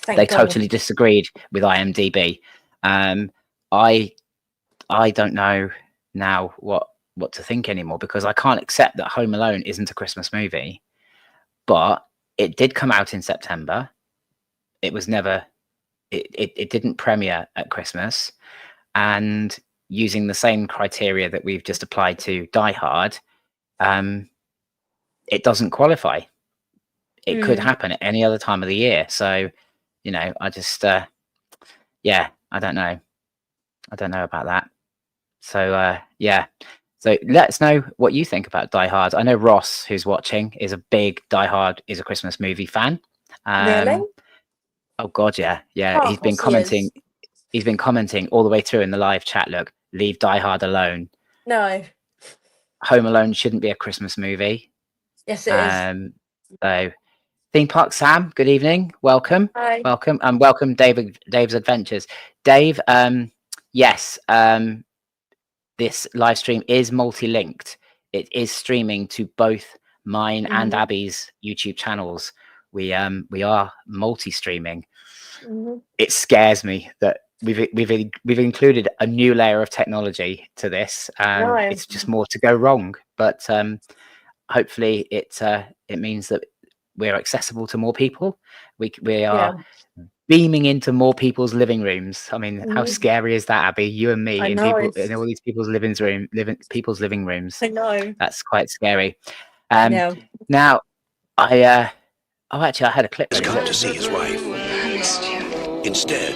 They totally disagreed with IMDb. I don't know now what to think anymore, because I can't accept that Home Alone isn't a Christmas movie. But it did come out in September. It was never. It didn't premiere at Christmas, and using the same criteria that we've just applied to Die Hard, it doesn't qualify. It could happen at any other time of the year. So, I just, I don't know. I don't know about that. So, So let us know what you think about Die Hard. I know Ross, who's watching, is a big Die Hard is a Christmas movie fan. Really? Oh God, yeah. Oh, He's been commenting. He's been commenting all the way through in the live chat. Look, leave Die Hard alone. No. Home Alone shouldn't be a Christmas movie. Yes, it is. So, Theme Park Sam, good evening. Welcome. Hi. Welcome. And welcome, Dave's Adventures. Dave, yes, this live stream is multi-linked. It is streaming to both mine and Abby's YouTube channels. We are multi-streaming. It scares me that we've included a new layer of technology to this. It's just more to go wrong, but hopefully it means that we're accessible to more people. We are beaming into more people's living rooms. I mean, how scary is that, Abby? You and me in all these people's living rooms. I know. That's quite scary. Now, actually, I had a clip. He's come to see his wife. Instead,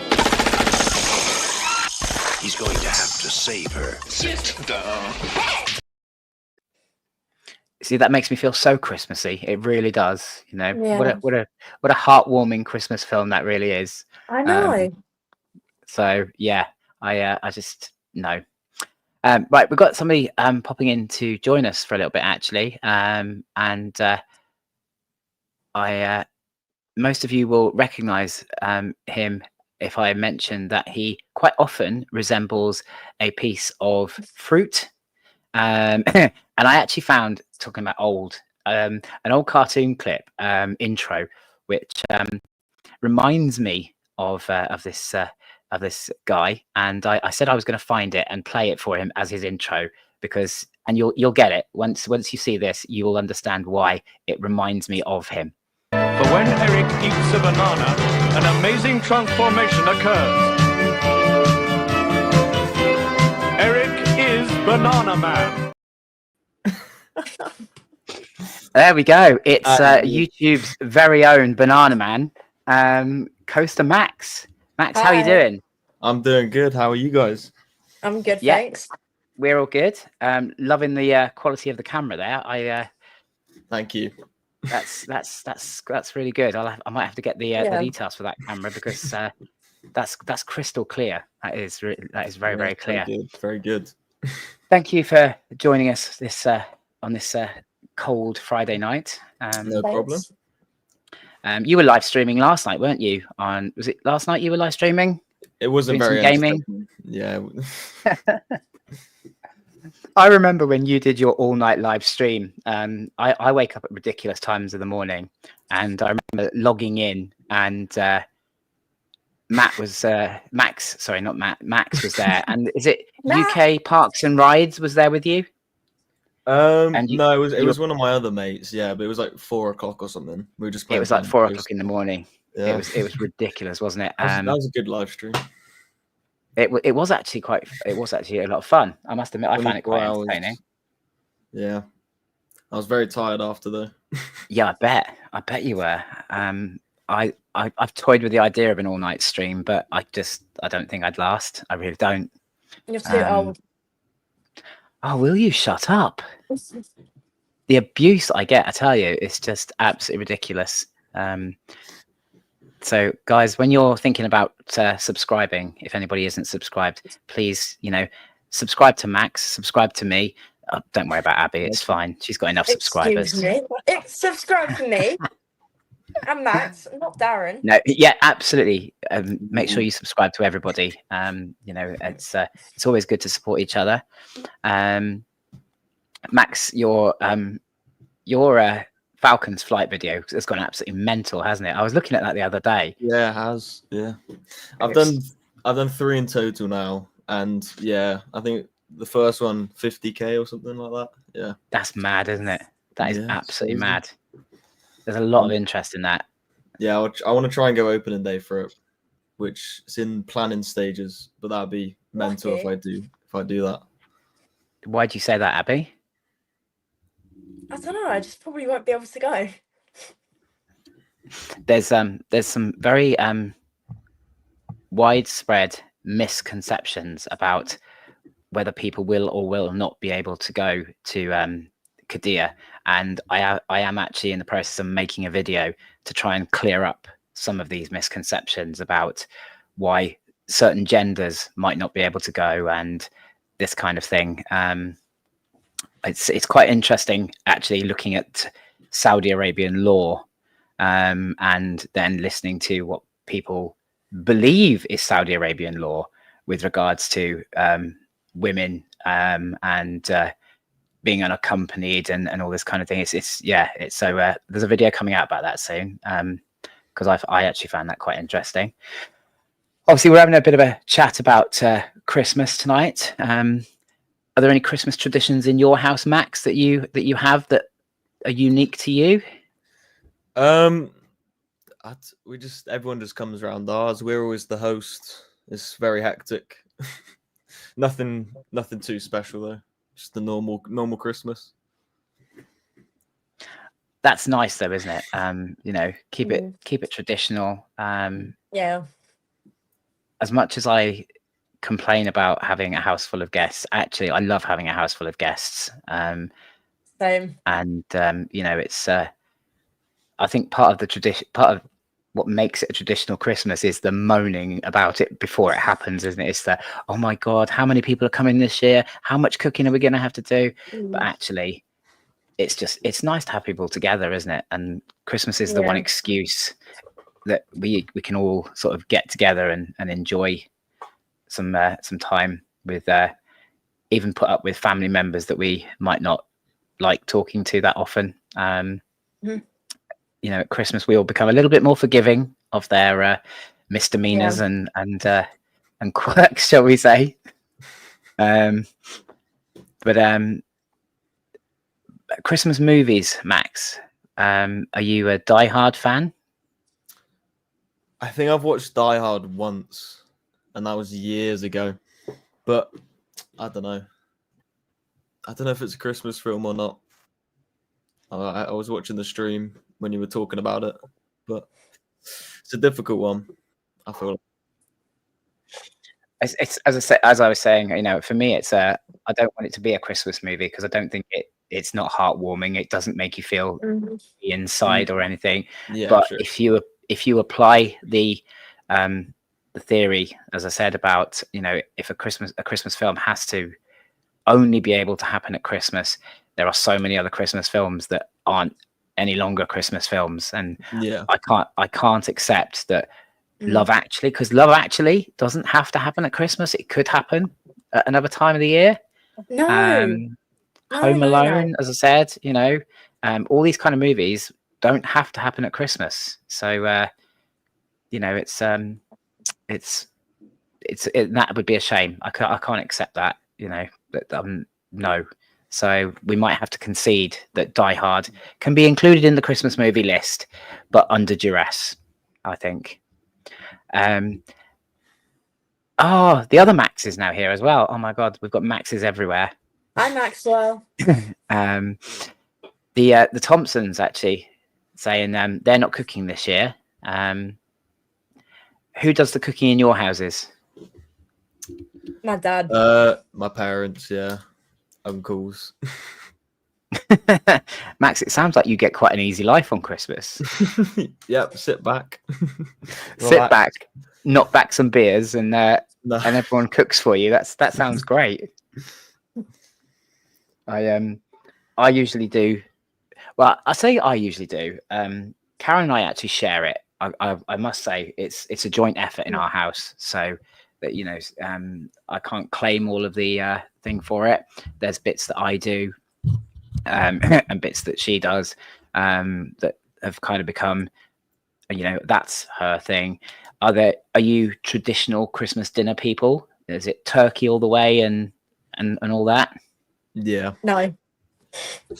he's going to have to save her. Sit down. See, that makes me feel so Christmassy. It really does. What a heartwarming Christmas film that really is. I know. So yeah, I just know. Right, we've got somebody popping in to join us for a little bit actually, and most of you will recognise him if I mention that he quite often resembles a piece of fruit. And I actually found, talking about an old cartoon clip intro, which reminds me of this guy, and I said I was going to find it and play it for him as his intro, and you'll get it once you see this. You will understand why it reminds me of him. But when Eric eats a banana, an amazing transformation occurs. Eric is Banana Man. There we go. It's YouTube's very own Banana Man, Coaster Max. Max, how are you doing? I'm doing good. How are you guys? I'm good, thanks. We're all good. Loving the quality of the camera there. Thank you. That's really good. I might have to get the details for that camera, because that's crystal clear. That is very, very clear. Very good. Thank you for joining us on this cold Friday night. No problem. You were live streaming last night, weren't you? Was it last night you were live streaming? It wasn't very gaming. Yeah. I remember when you did your all-night live stream. I wake up at ridiculous times of the morning, and I remember logging in, and Matt was Max. Sorry, not Matt. Max was there, and is it UK Parks and Rides was there with you? And No, it you was one of my other mates. Yeah, but it was like 4 o'clock or something. We were just playing. It was like 4 o'clock in the morning. Yeah. It was ridiculous, wasn't it? That was a good live stream. It was actually a lot of fun. I must admit, I found it 24 quite hours. entertaining. Yeah, I was very tired after though. Yeah, I bet you were. I've toyed with the idea of an all-night stream, but I don't think I'd last. I really don't. You're too old. Oh, will you shut up? The abuse I get, I tell you, it's just absolutely ridiculous. So, guys, when you're thinking about subscribing, if anybody isn't subscribed, please, subscribe to Max, subscribe to me. Don't worry about Abby; it's fine. She's got enough subscribers. Excuse me. Subscribe to me and Max, not Darren. No, yeah, absolutely. Make sure you subscribe to everybody. It's always good to support each other. Max, your Falcons flight video has gone absolutely mental, hasn't it? I was looking at that the other day. Yeah, it has. Yeah, I've done 3 in total now, and yeah, I think the first one 50K or something like that. Yeah, that's mad, isn't it? That is absolutely crazy. Mad. There's a lot of interest in that. Yeah, I want to try and go opening day for it, which is in planning stages, but that'd be mental if I do that. Why'd you say that, Abby? I don't know. I just probably won't be able to go. There's some very widespread misconceptions about whether people will or will not be able to go to Qiddiya, and I am actually in the process of making a video to try and clear up some of these misconceptions about why certain genders might not be able to go and this kind of thing. It's quite interesting actually looking at Saudi Arabian law and then listening to what people believe is Saudi Arabian law with regards to women and being unaccompanied and all this kind of thing. So there's a video coming out about that soon because I actually found that quite interesting. Obviously, we're having a bit of a chat about Christmas tonight. Are there any Christmas traditions in your house, Max, that you have that are unique to you? Everyone just comes around ours. We're always the host. It's very hectic. Nothing too special though. Just the normal Christmas. That's nice though, isn't it? Keep it traditional. Yeah. As much as I complain about having a house full of guests, actually I love having a house full of guests. Same. And it's I think part of what makes it a traditional Christmas is the moaning about it before it happens, isn't it? It's the, oh my God, how many people are coming this year? How much cooking are we going to have to do? But actually, it's nice to have people together, isn't it? And Christmas is the one excuse that we can all sort of get together and enjoy some time with, even put up with family members that we might not like talking to that often. At Christmas we all become a little bit more forgiving of their misdemeanors and quirks, shall we say. But Christmas movies, Max, are you a Die Hard fan? I think I've watched Die Hard once, and that was years ago. But I don't know. I don't know if it's a Christmas film or not. I was watching the stream when you were talking about it, but it's a difficult one. I feel like. It's as I was saying, for me, it's I don't want it to be a Christmas movie because I don't think it's not heartwarming. It doesn't make you feel inside or anything. Yeah, but sure. if you apply the theory, as I said, about if a Christmas film has to only be able to happen at Christmas, there are so many other Christmas films that aren't any longer Christmas films, and I can't accept that Love Actually, because Love Actually doesn't have to happen at Christmas. It could happen at another time of the year. No, no, Home no, no. Alone, as I said, all these kind of movies don't have to happen at Christmas. So it's that would be a shame. I can't accept that. But no. So we might have to concede that Die Hard can be included in the Christmas movie list, but under duress, I think. The other Max is now here as well. Oh my God, we've got Maxes everywhere. Hi, Maxwell. The Thompsons actually saying they're not cooking this year. Who does the cooking in your houses? My dad. My parents, yeah, uncles. Max, it sounds like you get quite an easy life on Christmas. Yep, sit back. Sit back, knock back some beers, and No. and everyone cooks for you. That sounds great. I usually do. Well, I say I usually do. Karen and I actually share it. I must say it's a joint effort in our house. So that I can't claim all of the thing for it. There's bits that I do, and bits that she does, that have kind of become, that's her thing. Are you traditional Christmas dinner people? Is it turkey all the way and all that? Yeah. No.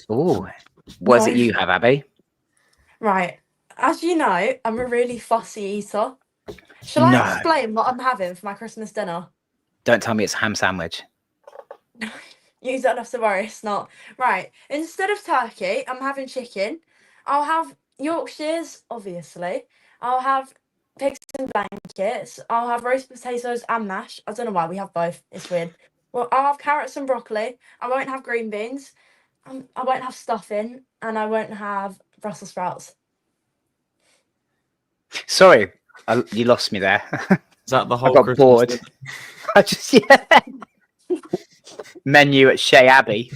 Oh, what is it you have, Abby? Right. As you know, I'm a really fussy eater. Shall I explain what I'm having for my Christmas dinner? Don't tell me it's a ham sandwich. You don't have to worry, it's not. Right. Instead of turkey, I'm having chicken. I'll have Yorkshires, obviously. I'll have pigs in blankets. I'll have roast potatoes and mash. I don't know why we have both. It's weird. Well, I'll have carrots and broccoli. I won't have green beans. I won't have stuffing, and I won't have Brussels sprouts. Sorry, you lost me there. Is that the whole? I got Christmas bored. dinner? I just menu at Shea Abbey.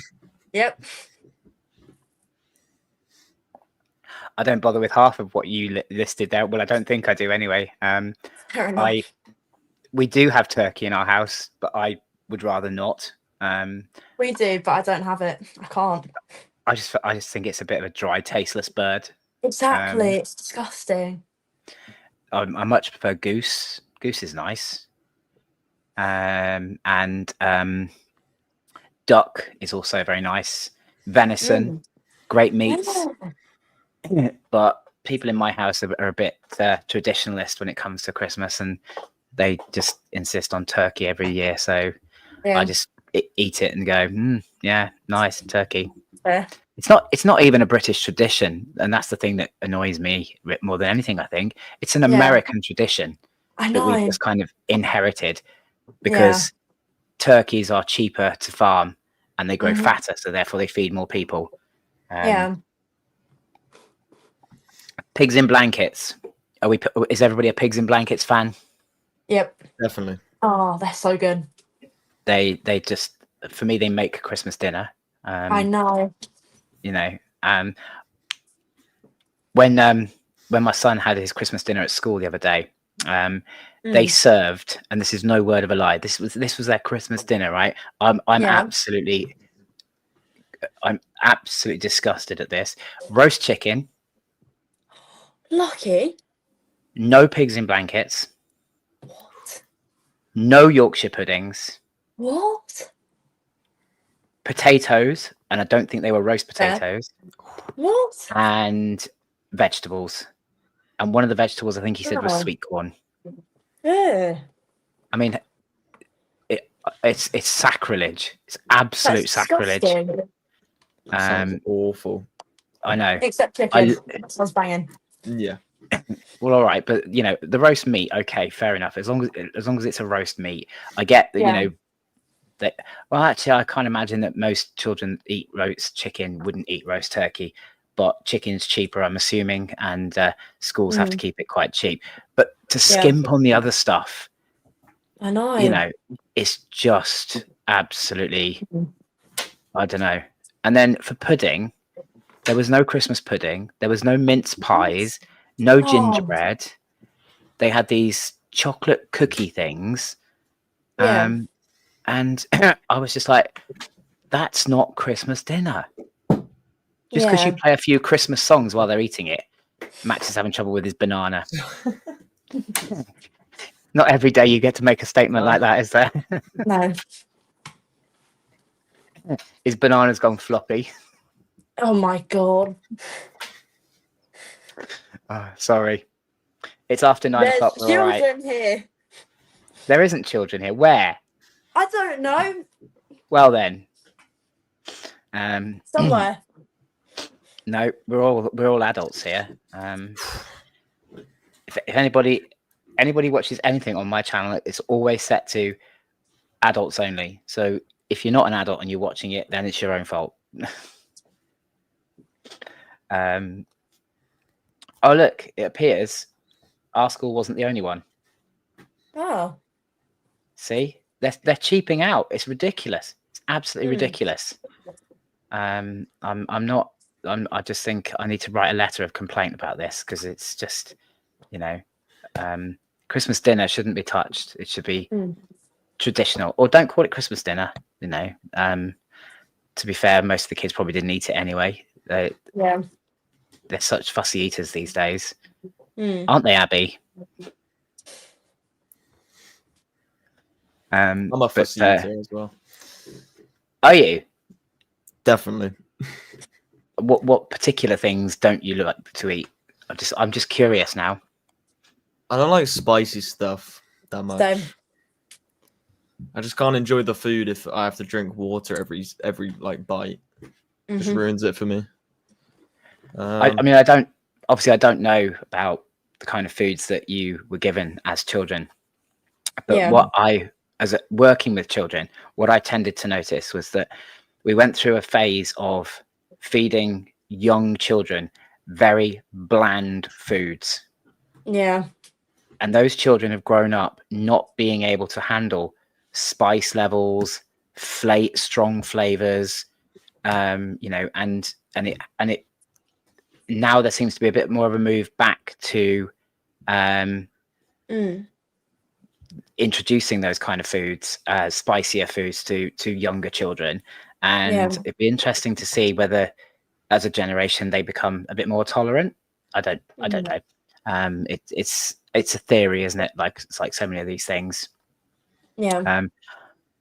Yep. I don't bother with half of what you listed there. Well, I don't think I do anyway. Fair enough. We do have turkey in our house, but I would rather not. We do, but I don't have it. I can't. I just think it's a bit of a dry, tasteless bird. Exactly. It's disgusting. I much prefer goose. Goose is nice. And duck is also very nice. Venison, great meats. Yeah. But people in my house are a bit traditionalist when it comes to Christmas, and they just insist on turkey every year. So I just eat it and go, yeah, nice turkey. Yeah. It's not even a British tradition, and that's the thing that annoys me more than anything. I think it's an American tradition that we've just kind of inherited, because turkeys are cheaper to farm and they grow fatter, so therefore they feed more people. Pigs in blankets. Is everybody a pigs in blankets fan? Yep. Definitely. Oh, they're so good. They just, for me, they make Christmas dinner. I know. When my son had his Christmas dinner at school the other day, they served, and this is no word of a lie, this was their Christmas dinner, right? I'm absolutely disgusted at this. Roast chicken. Lucky. No pigs in blankets. What? No Yorkshire puddings. What? Potatoes, and I don't think they were roast potatoes. What? And vegetables. And one of the vegetables, I think he said, was sweet corn. Yeah. I mean, it's sacrilege. It's absolute sacrilege. Sounds awful. I know. Except chicken. Sounds banging. Yeah. Well, all right, but the roast meat, okay, fair enough. As long as it's a roast meat, I get that. That. Well, actually, I can't imagine that most children eat roast chicken, wouldn't eat roast turkey, but chicken's cheaper, I'm assuming, and schools have to keep it quite cheap. But to skimp on the other stuff, I know. It's just absolutely, I don't know. And then for pudding, there was no Christmas pudding. There was no mince pies, no gingerbread. They had these chocolate cookie things. And I was just like, that's not Christmas dinner. Just because you play a few Christmas songs while they're eating it, Max is having trouble with his banana. Not every day you get to make a statement like that, is there? No. His banana's gone floppy. Oh my god. Oh, sorry. It's after 9 There's o'clock. We're all right. children here. There isn't children here. Where? I don't know. Well then. Somewhere. No, we're all adults here. If anybody watches anything on my channel, it's always set to adults only. So if you're not an adult and you're watching it, then it's your own fault. Oh look, it appears our school wasn't the only one. Oh. See, they're cheaping out. It's ridiculous. It's absolutely ridiculous. I just think I need to write a letter of complaint about this, because it's just, Christmas dinner shouldn't be touched. It should be traditional, or don't call it Christmas dinner. To be fair, most of the kids probably didn't eat it anyway. They're such fussy eaters these days, aren't they, Abby? I'm a fussy eater as well. Are you? Definitely. What particular things don't you like to eat? I'm just curious now. I don't like spicy stuff that much. Same. I just can't enjoy the food if I have to drink water every like bite. Just ruins it for me. I mean, I don't know about the kind of foods that you were given as children, but working with children, what I tended to notice was that we went through a phase of feeding young children very bland foods. Yeah. And those children have grown up not being able to handle spice levels, strong flavors, and it now there seems to be a bit more of a move back to introducing those kind of foods, spicier foods to younger children. And it'd be interesting to see whether, as a generation, they become a bit more tolerant. I don't know. It's a theory, isn't it? Like, it's like so many of these things. Yeah.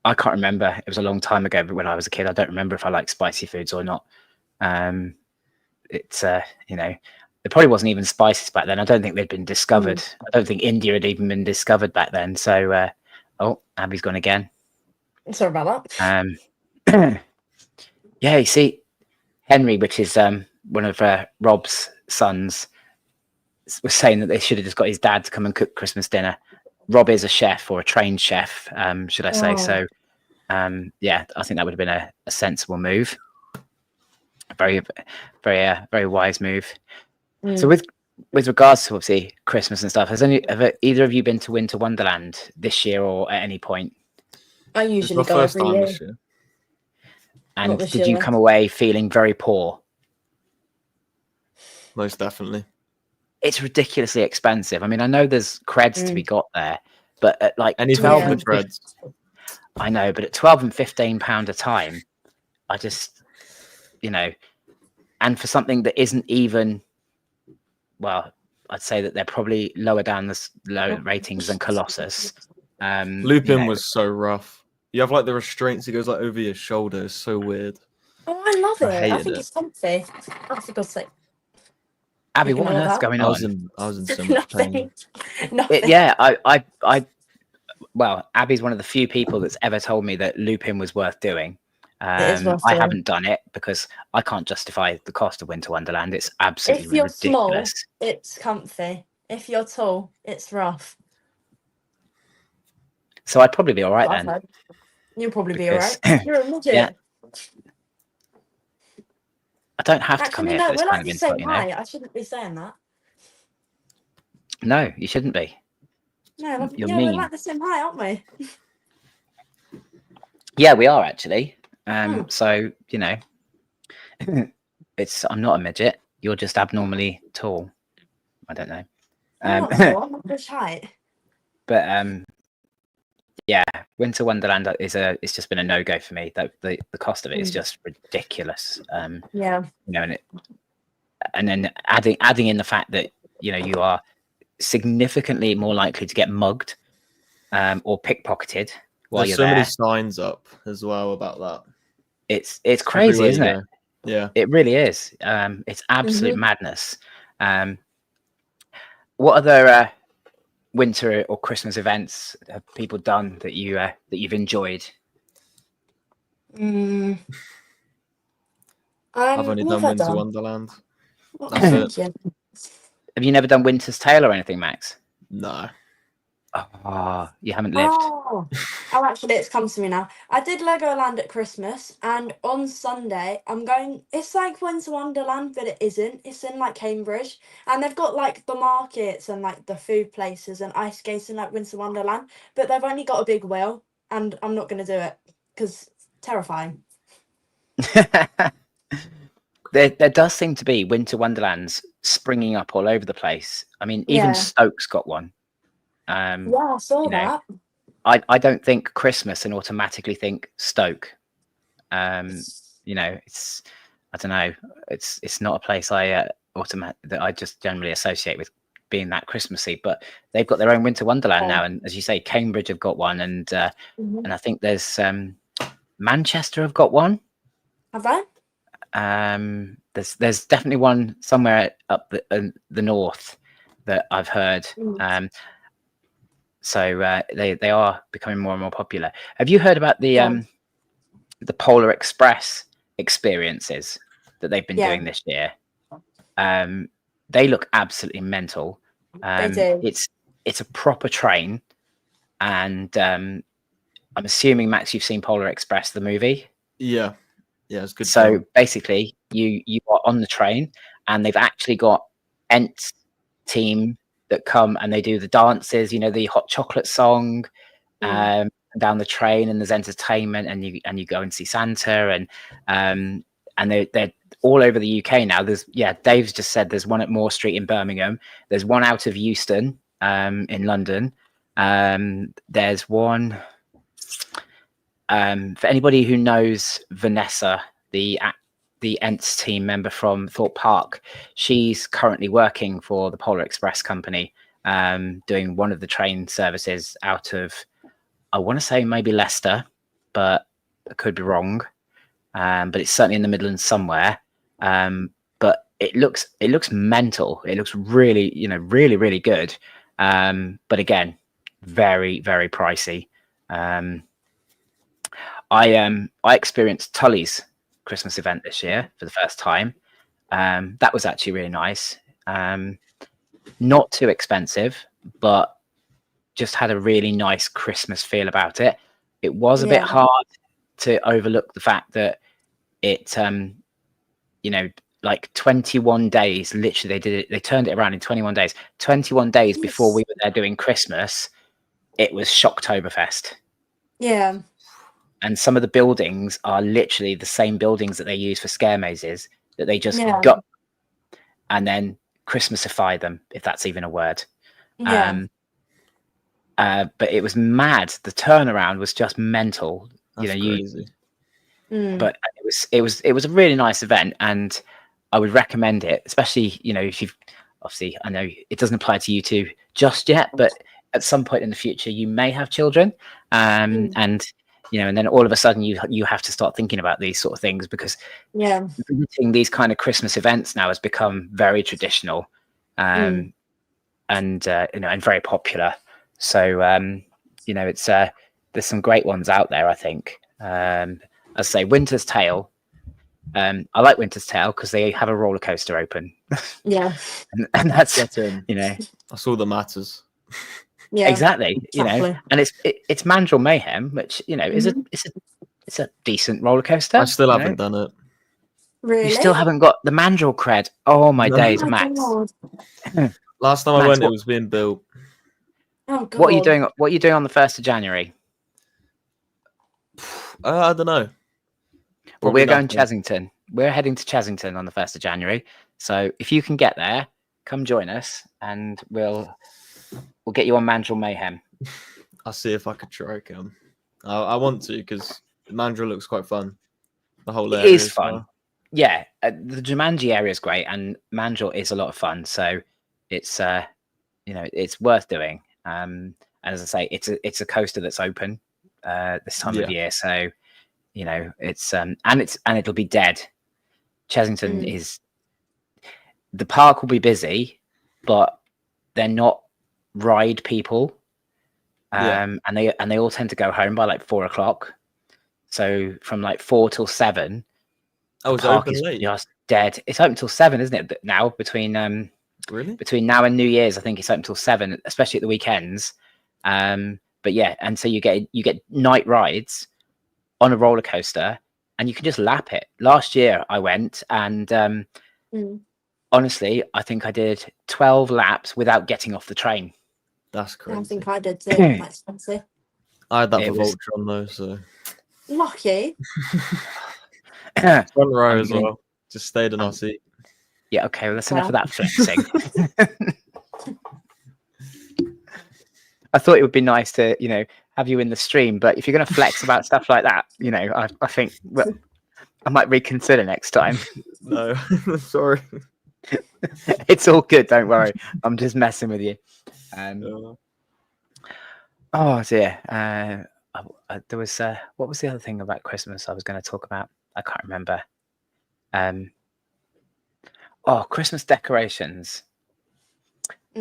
I can't remember. It was a long time ago, but when I was a kid, I don't remember if I liked spicy foods or not. It's there probably wasn't even spices back then. I don't think they'd been discovered. I don't think India had even been discovered back then. So, Abby's gone again. Sorry about that. Yeah, you see, Henry, which is one of Rob's sons, was saying that they should have just got his dad to come and cook Christmas dinner. Rob is a chef, or a trained chef, should I say. So, yeah, I think that would have been a sensible move. Very, very, very wise move. So with regards to obviously Christmas and stuff, have either of you been to Winter Wonderland this year or at any point? I usually go every year. This year. And did you come away feeling very poor? Most definitely. It's ridiculously expensive. I mean, I know there's creds to be got there, but at like anything 12 for and creds. I know, but at £12 and £15 a time, I just, and for something that isn't even, well, I'd say that they're probably lower down the low ratings than Colossus. Lupin was so rough. You have like the restraints. It goes like over your shoulder. It's so weird. Oh, I love it. I think it. it's comfy. Oh, for God's sake. Abby, what on earth's going on? I was in so much pain. Nothing. Well, Abby's one of the few people that's ever told me that Lupin was worth doing. It is worth I doing. haven't done it because I can't justify the cost of Winter Wonderland. It's absolutely If you're ridiculous. small, it's comfy. If you're tall, it's rough. So I'd probably be all right then. You'll probably be Because- all right. You're a midget. Yeah. I don't have to come Actually, here no, for this we're kind like of the insult, same height. I shouldn't be saying that. No, you shouldn't be. No, You're we're mean. like the same height, aren't we? Yeah, we are actually. So it's I'm not a midget. You're just abnormally tall. I don't know. I'm not tall, I'm not this height. But yeah, Winter Wonderland it's just been a no go for me. The cost of it is Mm. just ridiculous. Yeah. You know, and then adding in the fact that you are significantly more likely to get mugged or pickpocketed while There's you're so many there. signs up as well about that. It's crazy, Everywhere you isn't it? go. Yeah. It really is. It's absolute Mhm. madness. What other winter or Christmas events have people done that you've enjoyed? Mm. I've only What done have I Winter done? Wonderland. What That's it. thinking? Have you never done Winter's Tale or anything, Max? No. Oh, you haven't lived. Oh, actually, it's come to me now. I did Legoland at Christmas, and on Sunday, I'm going. It's like Winter Wonderland, but it isn't. It's in like Cambridge, and they've got like the markets and like the food places and ice skating like Winter Wonderland, but they've only got a big wheel, and I'm not going to do it because it's terrifying. There does seem to be Winter Wonderlands springing up all over the place. I mean, even Yeah. Stoke's got one. Yeah, I saw you know, that. I don't think Christmas and automatically think Stoke. It's I don't know. It's not a place I that I just generally associate with being that Christmassy. But they've got their own Winter Wonderland now, and as you say, Cambridge have got one, and Mhm. I think there's Manchester have got one. Have I? There's definitely one somewhere up the north that I've heard. Mm. So they are becoming more and more popular. Have you heard about Yeah. the Polar Express experiences that they've been Yeah. doing this year? They look absolutely mental. They do. It's a proper train, and I'm assuming, Max, you've seen Polar Express the movie. Yeah. Yeah, it's good. So film. basically, you are on the train, and they've actually got Ents team that come and they do the dances. The hot chocolate song down the train, and there's entertainment, and you go and see Santa, and they're all over the UK now. Dave's just said there's one at Moore Street in Birmingham. There's one out of Euston in London. There's one. For anybody who knows Vanessa, the Ents team member from Thorpe Park, she's currently working for the Polar Express company, doing one of the train services out of, I want to say maybe Leicester, but I could be wrong. But it's certainly in the Midlands somewhere. But it looks mental. It looks really, really, really good. But again, very, very pricey. I experienced Tully's Christmas event this year for the first time. That was actually really nice. Not too expensive, but just had a really nice Christmas feel about it. It was a bit hard to overlook the fact that it, like 21 days, literally they turned it around in 21 days. 21 days before we were there doing Christmas, it was Shocktoberfest. Yeah. And some of the buildings are literally the same buildings that they use for scare mazes, that they just gut and then Christmasify them, if that's even a word. Yeah. But it was mad. The turnaround was just mental. That's crazy. But it was a really nice event, and I would recommend it, especially if you've obviously, I know it doesn't apply to you two just yet, but at some point in the future you may have children, and and then all of a sudden you have to start thinking about these sort of things, because visiting these kind of Christmas events now has become very traditional, and very popular. So it's there's some great ones out there, I think. As I say, Winter's Tale. I like Winter's Tale because they have a roller coaster open. Yeah. and that's That's all that matters. Yeah. Exactly. And it's Mandrill Mayhem, which is it's a decent roller coaster. I still haven't done it. Really? You still haven't got the Mandrill cred. Oh my days, Oh my Max. God. Last time I went, it was being built. Oh God. What are you doing? What are you doing on the 1st of January? I don't know. Well, Probably we're going nothing. Chesington. We're heading to Chesington on the 1st of January. So if you can get there, come join us, and we'll get you on Mandrill Mayhem. I'll see if I could try, Cam. I want to because Mandra looks quite fun. The whole It area is as fun. well. Yeah, the Jumanji area is great, and Mandrel is a lot of fun. So it's it's worth doing. And as I say, it's a coaster that's open this time of Yeah. year. So it's and it'll be dead. Chesington is the park will be busy, but they're not ride people. Yeah. And they all tend to go home by like 4 o'clock. So from like 4 till 7, Oh, the it's park open is late. just dead. It's open till 7, isn't it? Now Really? between now and New Year's, I think it's open till 7, especially at the weekends. But yeah, and so you get night rides on a roller coaster, and you can just lap it. Last year I went, and honestly, I think I did 12 laps without getting off the train. That's I crazy. think I did too. That's fancy. I had that for It was Voltron though, so Lucky. front row I'm as gonna- well. Just stayed in our seat. yeah, okay, well, that's enough of Well. that flexing. I thought it would be nice to, have you in the stream, but if you're going to flex about stuff like that, I think I might reconsider next time. No, sorry. It's all good, don't worry. I'm just messing with you. Oh dear. There was what was the other thing about Christmas I was going to talk about? I can't remember. Christmas decorations.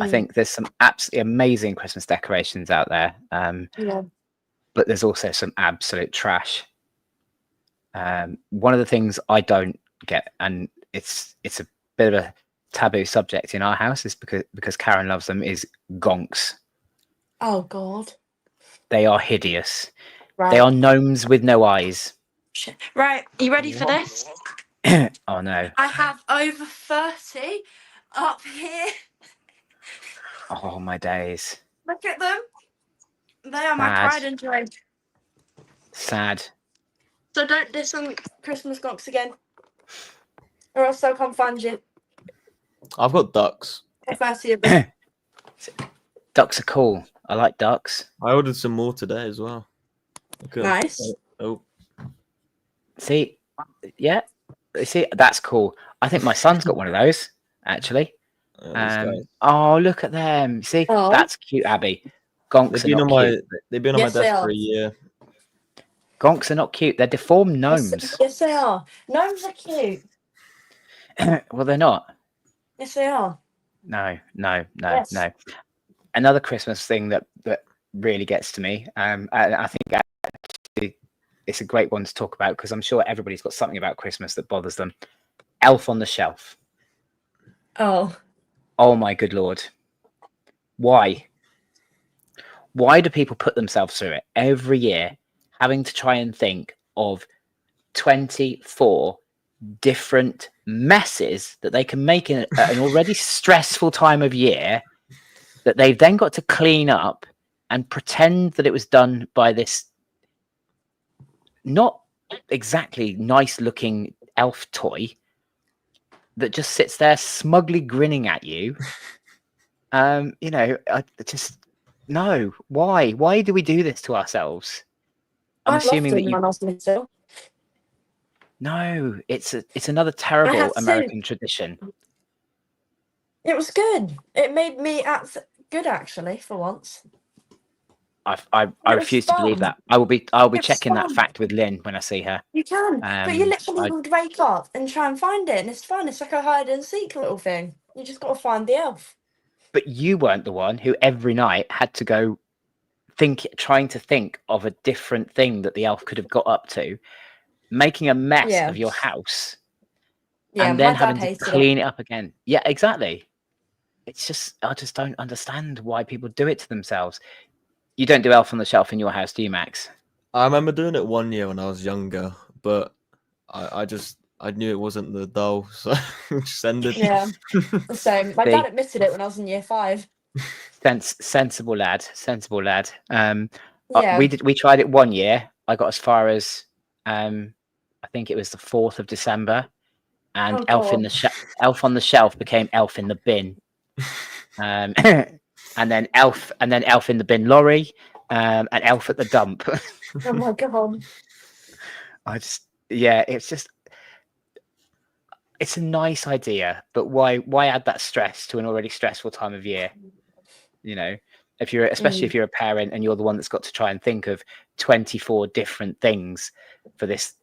I think there's some absolutely amazing Christmas decorations out there. Yeah. But there's also some absolute trash. One of the things I don't get, and it's a bit of a taboo subject in our house, is because Karen loves them, is gonks. Oh God. They are hideous. Right. They are gnomes with no eyes. Shit. Right. Are you ready for this? Oh no. I have over 30 up here. Oh my days. Look at them. They are my Sad. pride and joy. Sad. So don't diss on Christmas gonks again, or else they'll come find you. I've got ducks. If I see a bit. Ducks are cool. I like ducks. I ordered some more today as well. Okay. Nice. Oh, See, yeah. See, that's cool. I think my son's got one of those, actually. these guys. Oh, look at them. See, Oh. that's cute, Abby. Gonks They've are been not on cute. they've been on Yes, my they desk for are. a year. Gonks are not cute. They're deformed gnomes. Yes, they are. Gnomes are cute. Well, they're not. Yes, they are. No. Yes. Another Christmas thing that really gets to me, and I think actually it's a great one to talk about because I'm sure everybody's got something about Christmas that bothers them. Elf on the Shelf. Oh. Oh my good Lord. Why? Why do people put themselves through it every year, having to try and think of 24 different messes that they can make in an already stressful time of year that they've then got to clean up and pretend that it was done by this not exactly nice looking elf toy that just sits there smugly grinning at you. I just no. Why do we do this to ourselves? I'm assuming that you. No, it's another terrible American tradition. It was good. It made me act good actually for once. I refuse to believe that. I will be checking that fact with Lynn when I see her. You can, but you literally would wake up and try and find it, and it's fun. It's like a hide and seek little thing. You just got to find the elf. But you weren't the one who every night had to go trying to think of a different thing that the elf could have got up to, making a mess of your house, and then having to clean it up again. Yeah, exactly. It's just I just don't understand why people do it to themselves. You don't do Elf on the Shelf in your house, do you, Max? I remember doing it one year when I was younger, but I knew it wasn't the doll, so just ended. Yeah, the same. My dad admitted it when I was in year 5. Sensible lad. Yeah. We tried it one year. I got as far as I think it was the 4th of December, and Elf on the Shelf became Elf in the Bin. And then Elf in the Bin lorry, An elf at the dump. Oh my god. It's a nice idea, but why add that stress to an already stressful time of year? You know, especially if you're a parent and you're the one that's got to try and think of 24 different things for this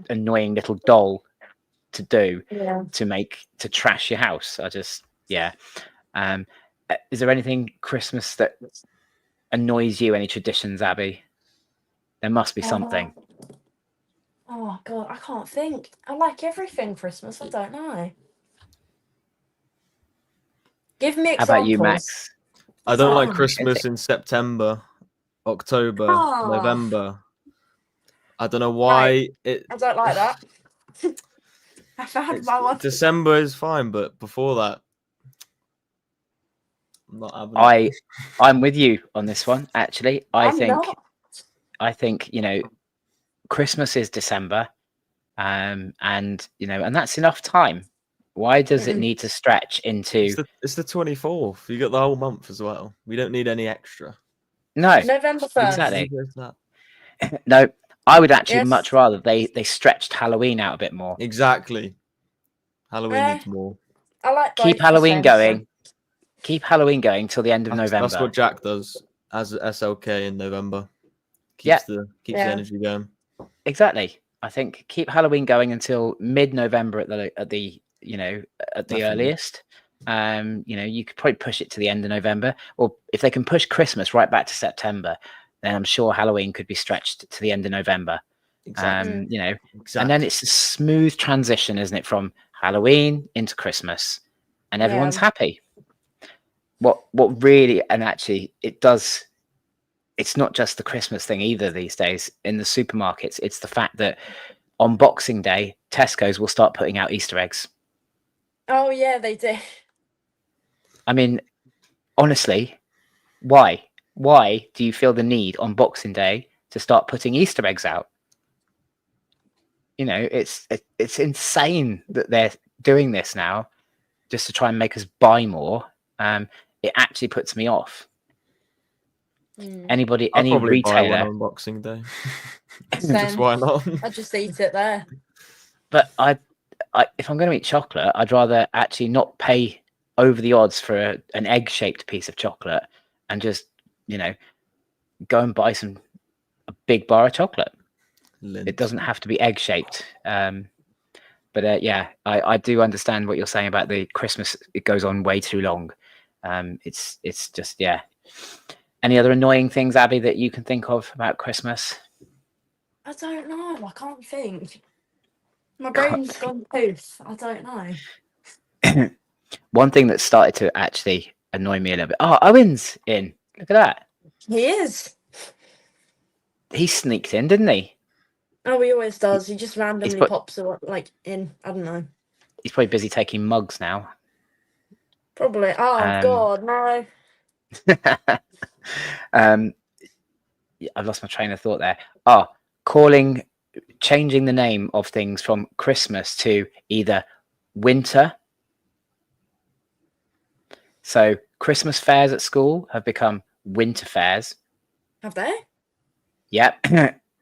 annoying little doll to do to trash your house. Is there anything Christmas that annoys you? Any traditions, Abby? There must be something. Oh god, I can't think. I like everything Christmas. I don't know. Give me How about examples. you, Max? I don't like Oh. Christmas in September, October, Oh. November. I don't know why I don't like that. I've had my one. December is fine, but before that, I'm not having it. I'm with you on this one. Actually, I think Christmas is December, and and that's enough time. Why does it need to stretch into? It's the 24th. You got the whole month as well. We don't need any extra. No, November 1st. exactly. No, I would actually much rather they stretched Halloween out a bit more. Exactly. Halloween needs more. I like Keep Halloween going. Keep Halloween going till the end of November. That's what Jack does as SLK in November. Keeps the energy going. Exactly. I think keep Halloween going until mid-November at the earliest. You could probably push it to the end of November, or if they can push Christmas right back to September, then I'm sure Halloween could be stretched to the end of November. Exactly. And then it's a smooth transition, isn't it, from Halloween into Christmas, and everyone's happy. What really, and actually it's not just the Christmas thing either these days in the supermarkets. It's the fact that on Boxing Day, Tesco's will start putting out Easter eggs. Oh yeah, they do. I mean, honestly, why? Why do you feel the need on Boxing Day to start putting Easter eggs out? It's insane that they're doing this now just to try and make us buy more. It actually puts me off. Any retailer buy one on Boxing Day. Just why not? I just eat it there. But I if I'm going to eat chocolate, I'd rather actually not pay over the odds for an egg-shaped piece of chocolate and just go and buy a big bar of chocolate. It doesn't have to be egg-shaped. But I do understand what you're saying about the Christmas. It goes on way too long. It's just Any other annoying things, Abby, that you can think of about Christmas? I don't know. I can't think. My brain's gone poof. I don't know. One thing that started to actually annoy me a little bit. Oh, Owen's in. Look at that. He is. He sneaked in, didn't he? Oh, he always does. He just randomly pops in. I don't know. He's probably busy taking mugs now. Probably. Oh God, no. I've lost my train of thought there. Changing the name of things from Christmas to either winter. So Christmas fairs at school have become winter fairs. Have they? Yep.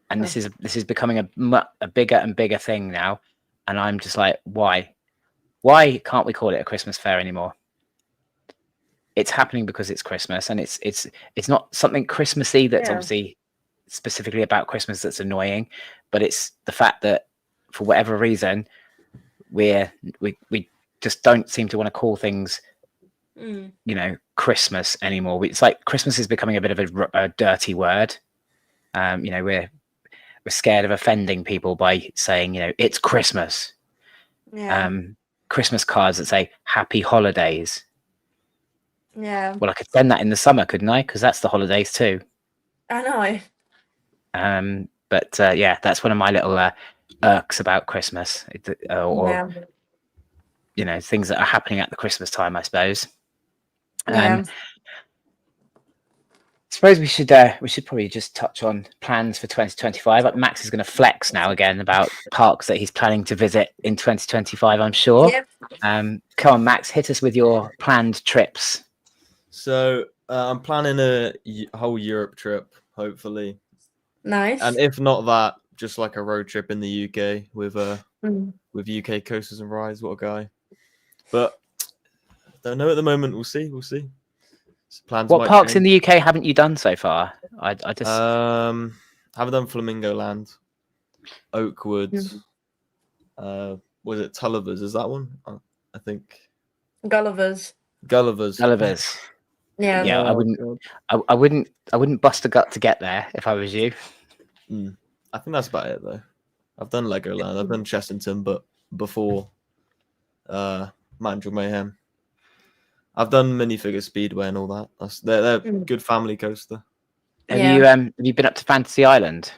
And this is becoming a bigger and bigger thing now. And I'm just like, why? Why can't we call it a Christmas fair anymore? It's happening because it's Christmas, and it's not something Christmassy that's obviously specifically about Christmas that's annoying, but it's the fact that for whatever reason we just don't seem to want to call things Christmas anymore. It's like Christmas is becoming a bit of a dirty word. We're scared of offending people by saying it's Christmas. Christmas cards that say happy holidays. Yeah. Well, I could send that in the summer, couldn't I? Because that's the holidays too. I know. But that's one of my little irks about Christmas, or things that are happening at the Christmas time, I suppose. I suppose we should probably just touch on plans for 2025. Max is going to flex now again about parks that he's planning to visit in 2025, I'm sure. Yep. Come on, Max, hit us with your planned trips. So I'm planning a whole Europe trip, hopefully. Nice. And if not that, just like a road trip in the UK with Mm. UK coasters and rides. What a guy! But don't know at the moment. We'll see. We'll see. Plans What might parks in change. the UK haven't you done so far? I just Haven't done Flamingo Land, Oakwood. Was it Tulliver's? Is that one? I think Gulliver's. Gulliver's. Gulliver's. Yeah. Yeah, I Oh, wouldn't. God. I wouldn't bust a gut to get there if I was you. I think that's about it though. I've done Legoland. I've done Chessington, but before Mandrill Mayhem. I've done Minifigure Speedway and all that. They're good family coaster. Have you been up to Fantasy Island?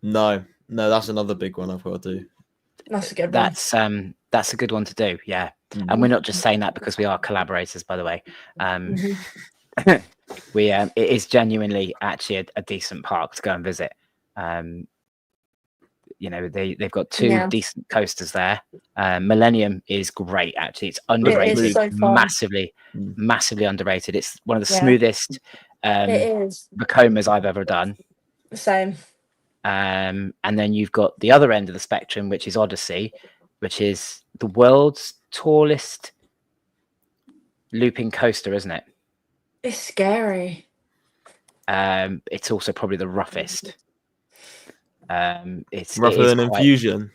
No, that's another big one I've got to do. That's a good one. That's a good one to do. Yeah, and we're not just saying that because we are collaborators, by the way. It is genuinely actually a decent park to go and visit. You know, they've got two decent coasters there. Millennium is great, actually. It's underrated. It is so fun. Massively underrated. It's one of the smoothest it is. Vacomas I've ever done. Same. And then you've got the other end of the spectrum, which is Odyssey, which is the world's tallest looping coaster, isn't it? It's scary. It's also probably the roughest. It's rougher than Infusion.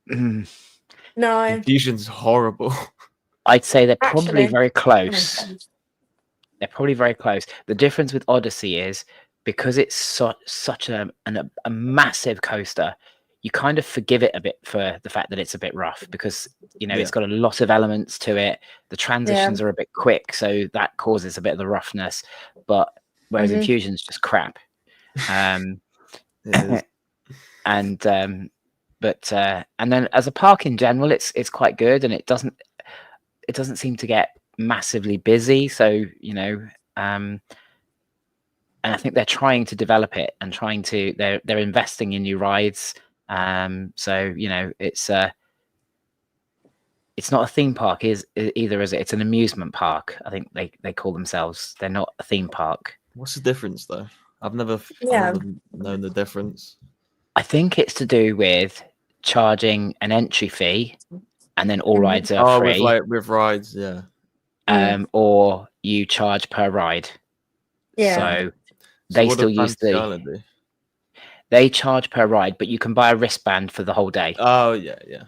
No, Infusion's horrible. I'd say they're probably very close. They're probably very close. The difference with Odyssey is because it's such a massive coaster, you kind of forgive it a bit for the fact that it's a bit rough because, you know, it's got a lot of elements to it. The transitions are a bit quick, so that causes a bit of the roughness. But whereas Infusion's just crap. And then as a park in general, it's quite good, and it doesn't seem to get massively busy. So, you know, and I think they're trying to develop it and they're investing in new rides. So, you know, it's not a theme park either, is it? It's an amusement park. I think they call themselves. They're not a theme park. What's the difference though? I've never known the difference. I think it's to do with charging an entry fee, and then all rides are free. With rides, yeah. Or you charge per ride. Yeah. So they still use they charge per ride, but you can buy a wristband for the whole day. Oh yeah.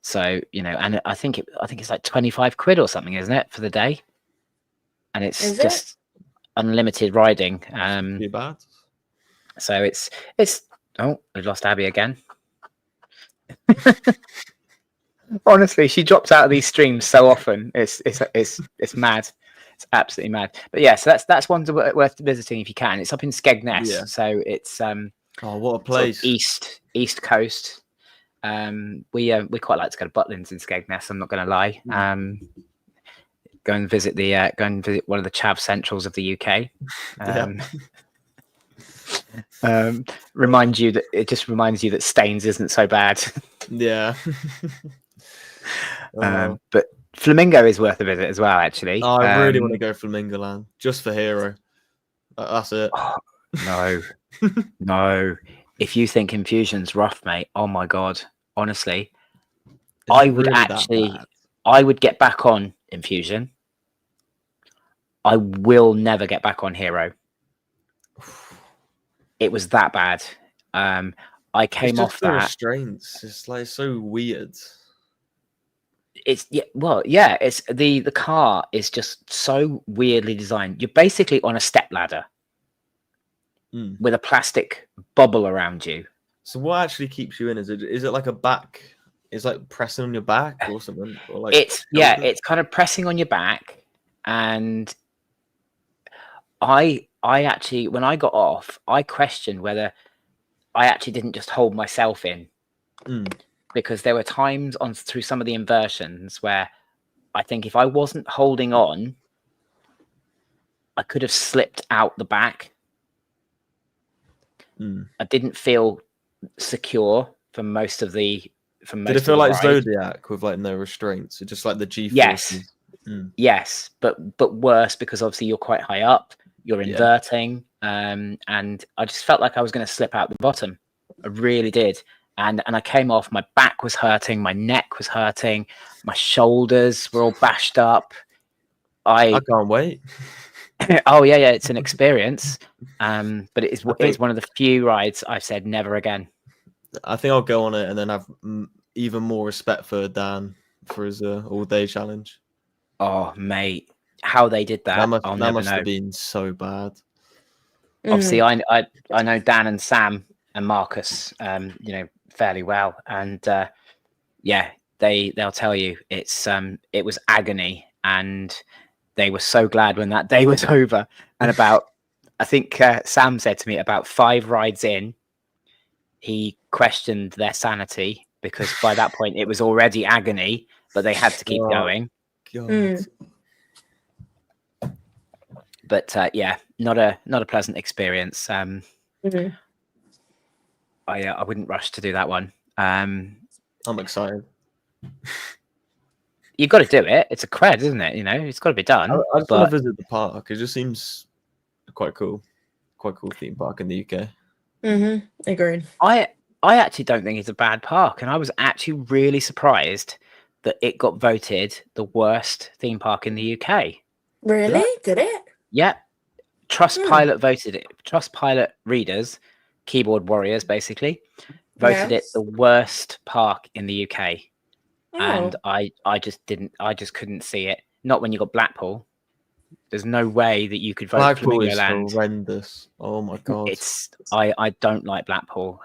So, you know, and I think it's like 25 quid or something, isn't it, for the day? And it's just unlimited riding. Too bad. So it's oh, we've lost Abby again. Honestly, she drops out of these streams so often. It's mad. It's absolutely mad. But yeah, so that's one worth visiting if you can. It's up in Skegness, so it's oh, what a place! Sort of east coast. We quite like to go to Butlins in Skegness. I'm not going to lie. Go and visit one of the Chav Centrals of the UK. Reminds you that Staines isn't so bad. Yeah. But Flamingo is worth a visit as well, actually. Oh, I really want to go Flamingo Land just for Hero. That's it. Oh, no, no. If you think Infusion's rough, mate, oh my god, honestly, I would get back on Infusion. I will never get back on Hero. It was that bad. I came off that. Restraints. It's like so weird. It's it's the car is just so weirdly designed. You're basically on a step ladder with a plastic bubble around you. So what actually keeps you in? Is it like a back? Is like pressing on your back or something? Or like it's kind of pressing on your back. And I actually, when I got off, I questioned whether I actually didn't just hold myself in. Because there were times through some of the inversions where I think if I wasn't holding on, I could have slipped out the back. I didn't feel secure for most of the. Did it feel like Zodiac with like no restraints? It's just like the G-forces. Yes, but worse because obviously you're quite high up. you're Yeah. inverting, and I just felt like I was going to slip out the bottom. I really did. And I came off, my back was hurting, my neck was hurting, my shoulders were all bashed up. I can't wait. Oh yeah, it's an experience. But it I is think- one of the few rides I've said never again. I think I'll go on it and then have even more respect for Dan for his all-day challenge. Oh mate, how they did that, I'll That never must know. have been so bad. Obviously, I know Dan and Sam and Marcus, fairly well, and yeah, they'll tell you it was agony, and they were so glad when that day was over. And I think Sam said to me about 5 rides in, he questioned their sanity because by that point it was already agony, but they had to keep going. God. But yeah, not a pleasant experience. I wouldn't rush to do that one. I'm excited. You've got to do it. It's a cred, isn't it? It's got to be done. I just want to visit the park. It just seems quite cool. Quite cool theme park in the UK. Agreed. I actually don't think it's a bad park, and I was actually really surprised that it got voted the worst theme park in the UK. Really? Did it? Yeah. Trustpilot voted it. Trustpilot readers, keyboard warriors, basically, voted it the worst park in the UK. And I just couldn't see it. Not when you got Blackpool. There's no way that you could vote Blackpool is Flamingo Land. horrendous. Oh my god. I don't like Blackpool.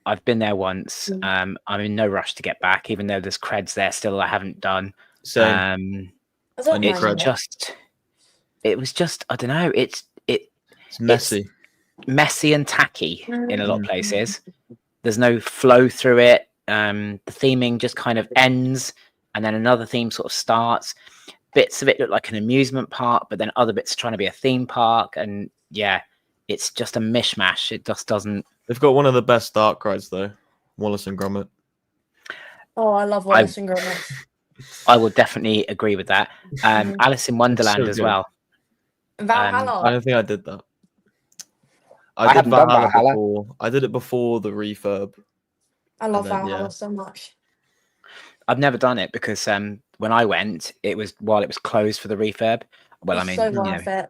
I've been there once. I'm in no rush to get back, even though there's creds there still I haven't done. Same. It was just I don't know. It's messy. It's messy and tacky in a lot of places. There's no flow through it. The theming just kind of ends, and then another theme sort of starts. Bits of it look like an amusement park, but then other bits are trying to be a theme park, and yeah, it's just a mishmash. It just doesn't. They've got one of the best dark rides though, Wallace and Gromit. Oh, I love Wallace and Gromit. I would definitely agree with that. Alice in Wonderland as well. Valhalla. I don't think I did that. I did Valhalla before. I did it before the refurb. I love Valhalla so much. I've never done it because when I went, it was while it was closed for the refurb. Well, It's so worth it.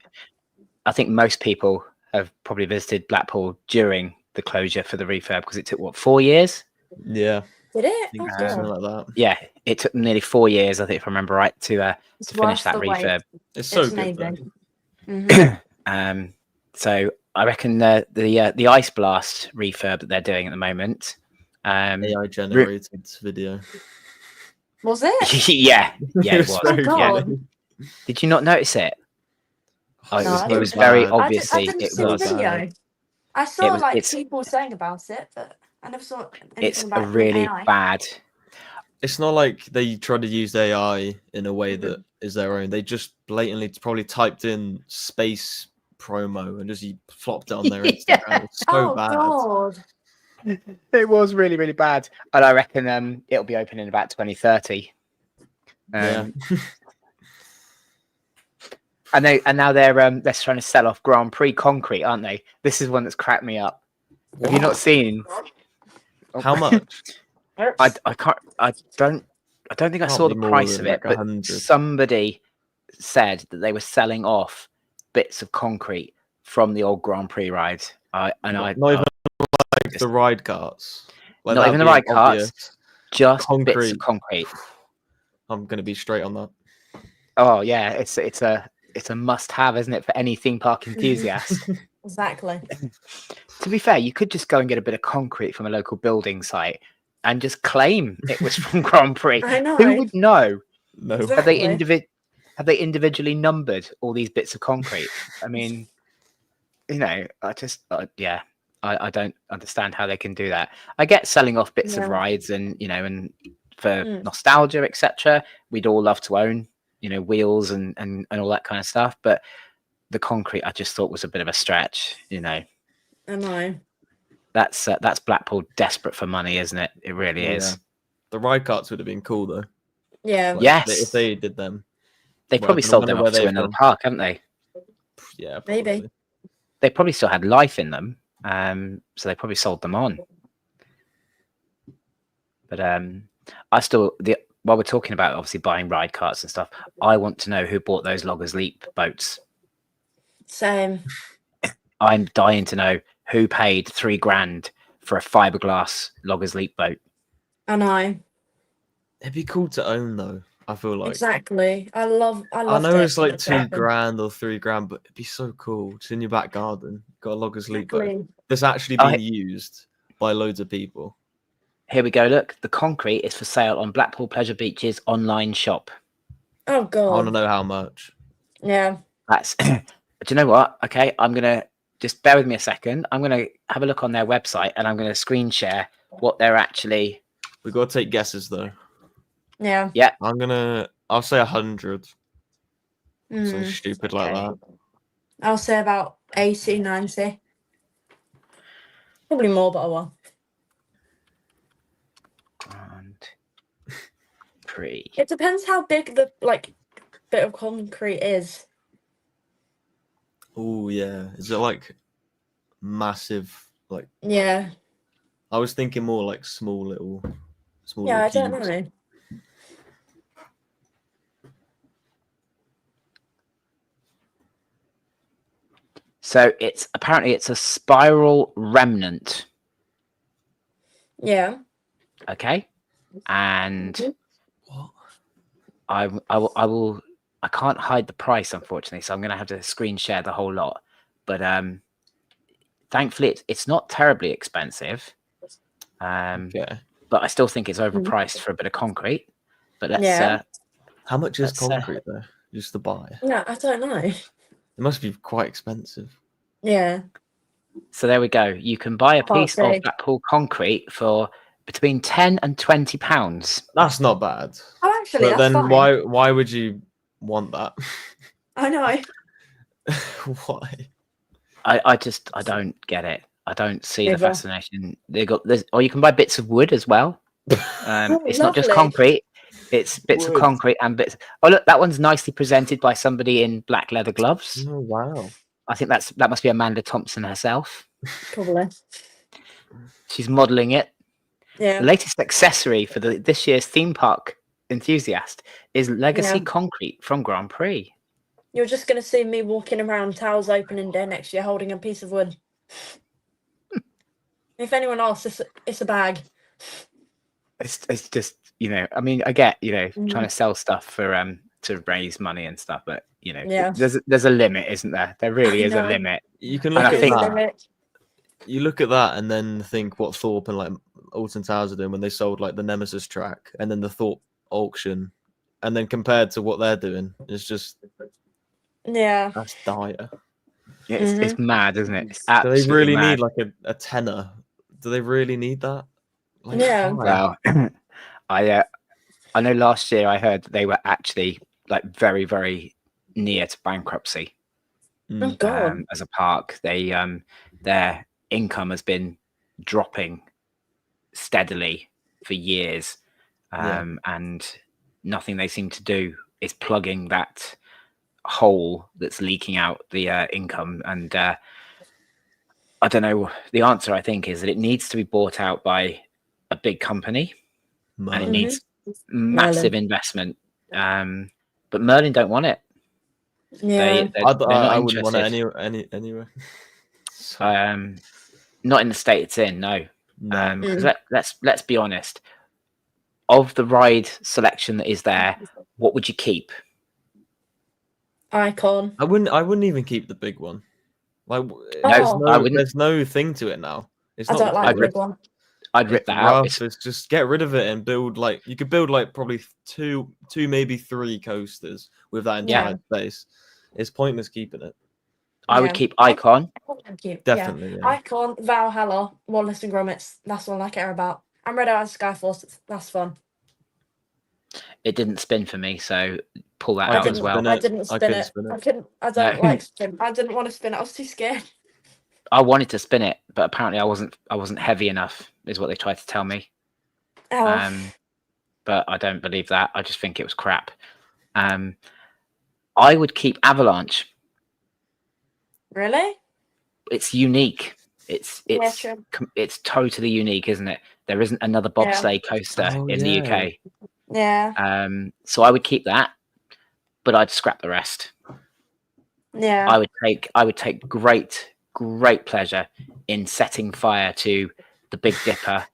I think most people have probably visited Blackpool during the closure for the refurb because it took 4 years? Yeah. Did it? Something like that. Yeah, it took nearly 4 years, I think, if I remember right, to finish that refurb. It's so good. So I reckon the Ice Blast refurb that they're doing at the moment. AI generated video. Was it? yeah, it was. Oh, God. Did you not notice it? Oh, No, it was very obviously. I didn't It see the was. video. I saw it's- people saying about it, but I never saw anything It's about a really AI. bad. It's not like they try to use AI in a way that is their own. They just blatantly probably typed in space promo and just flopped it on their Instagram. It's so bad. God. It was really, really bad, and I reckon it'll be open in about 2030. Yeah. And now they're trying to sell off Grand Prix concrete, aren't they? This is one that's cracked me up. Have you not seen? How much? I don't think I saw the be more price than of it, like but 100. somebody said that they were selling off bits of concrete from the old Grand Prix ride. Not even like the ride carts. Like, not even the ride carts, just concrete. bits of concrete. I'm gonna be straight on that. Oh yeah, it's a must-have, isn't it, for any theme park enthusiast? Exactly. To be fair, you could just go and get a bit of concrete from a local building site and just claim it was from Grand Prix. I know. Who would know? No. Exactly. Have they individually numbered all these bits of concrete? I mean, I just I don't understand how they can do that. I get selling off bits of rides and and for nostalgia, etc. We'd all love to own wheels and all that kind of stuff, but the concrete I just thought was a bit of a stretch. I know. That's Blackpool desperate for money, isn't it? It really is. The ride carts would have been cool though. Yeah. Yes. If they did them. They probably sold them off to another park, haven't they? Yeah, Maybe. probably. They probably still had life in them, so they probably sold them on. But while we're talking about obviously buying ride carts and stuff, I want to know who bought those Loggers Leap boats. Same. I'm dying to know who paid $3,000 for a fiberglass Loggers Leap boat. I know. It'd be cool to own though. I feel like. Exactly. I love I know it. it's like $2,000 or $3,000, but it'd be so cool. It's in your back garden. Got a Loggers Leap boat Exactly. that's actually being used by loads of people. Here we go. Look, the concrete is for sale on Blackpool Pleasure Beach's online shop. Oh I want to god. know how much. Yeah. That's. Do you know what? Okay, I'm gonna just bear with me a second. I'm gonna have a look on their website and I'm gonna screen share what they're actually. We got to take guesses though. Yeah. Yeah. I'll say 100. So Mm, stupid like okay. that. I'll say about 80, 90. Probably more, but I will. And pretty. It depends how big the bit of concrete is. Oh yeah. Is it like massive? Like Yeah. I was thinking more like small little Yeah, I don't cubes. know. So apparently it's a spiral remnant. Yeah. Okay, and What? I can't hide the price, unfortunately, so I'm going to have to screen share the whole lot. But thankfully, it's not terribly expensive. Okay. But I still think it's overpriced for a bit of concrete. But let's. Yeah. How much is let's, concrete though? Just to buy? Yeah, I don't know. It must be quite expensive. Yeah. So there we go. You can buy a piece of see. Blackpool concrete for between £10 and £20. That's not bad. Oh, actually, But that's then fine. why would you want that? I know. Why? I don't get it. I don't see the Neither. fascination. They got this, or you can buy bits of wood as well. It's not just lovely. concrete; it's bits of Wood. concrete and bits. Oh look, that one's nicely presented by somebody in black leather gloves. Oh wow. I think that must be Amanda Thompson herself. Probably. She's modelling it. Yeah. The latest accessory for this year's theme park enthusiast is Legacy Yeah. Concrete from Grand Prix. You're just going to see me walking around Towers opening day next year holding a piece of wood. If anyone asks, it's a bag. It's just, I mean, I get, Mm-hmm. trying to sell stuff for to raise money and stuff, but Yeah. there's a limit, isn't there? There really I is a know. limit. You can And look I at think- that. You look at that and then think what Thorpe and like Alton Towers are doing when they sold like the Nemesis track and then the Thorpe auction, and then compared to what they're doing, it's just Yeah. that's dire. Yeah, it's mad, isn't it? It's Do they absolutely really mad. need like a tenner? Do they really need that? Like, Yeah. why? Well, I know last year I heard they were actually like very, very near to bankruptcy. Oh God. As a park, they their income has been dropping steadily for years, and nothing they seem to do is plugging that hole that's leaking out the income. And I don't know. The answer, I think, is that it needs to be bought out by a big company, and it needs massive investment. But Merlin don't want it. Yeah. They're not I wouldn't want it interested. anyway. Not in the state it's in, no. No. 'Cause let's be honest. Of the ride selection that is there, what would you keep? Icon. I wouldn't even keep the big one. Like Oh. I wouldn't. there's no thing to it now. It's I not don't like the I'd big one. I'd rip it's that out. rough, it's just get rid of it and build like you could build like probably two maybe three coasters with that Yeah. entire space. It's pointless keeping it. I would Yeah. keep Icon. Thank you. Definitely. Yeah. Yeah. Icon, Valhalla, Wallace and Gromit. That's all I care about. And Red Eyes Skyforce. That's fun. It didn't spin for me, so pull that I out as didn't well. spin I it. didn't I spin couldn't it. spin it. I couldn't. I don't No. like spin. I didn't want to spin it. I was too scared. I wanted to spin it, but apparently I wasn't heavy enough, is what they tried to tell me. Oh. But I don't believe that. I just think it was crap. I would keep Avalanche. Really? It's unique. It's Yeah, true. it's totally unique, isn't it? There isn't another bobsleigh coaster Oh, in the yeah. UK. Yeah. So I would keep that, but I'd scrap the rest. Yeah. I would take great pleasure in setting fire to the Big Dipper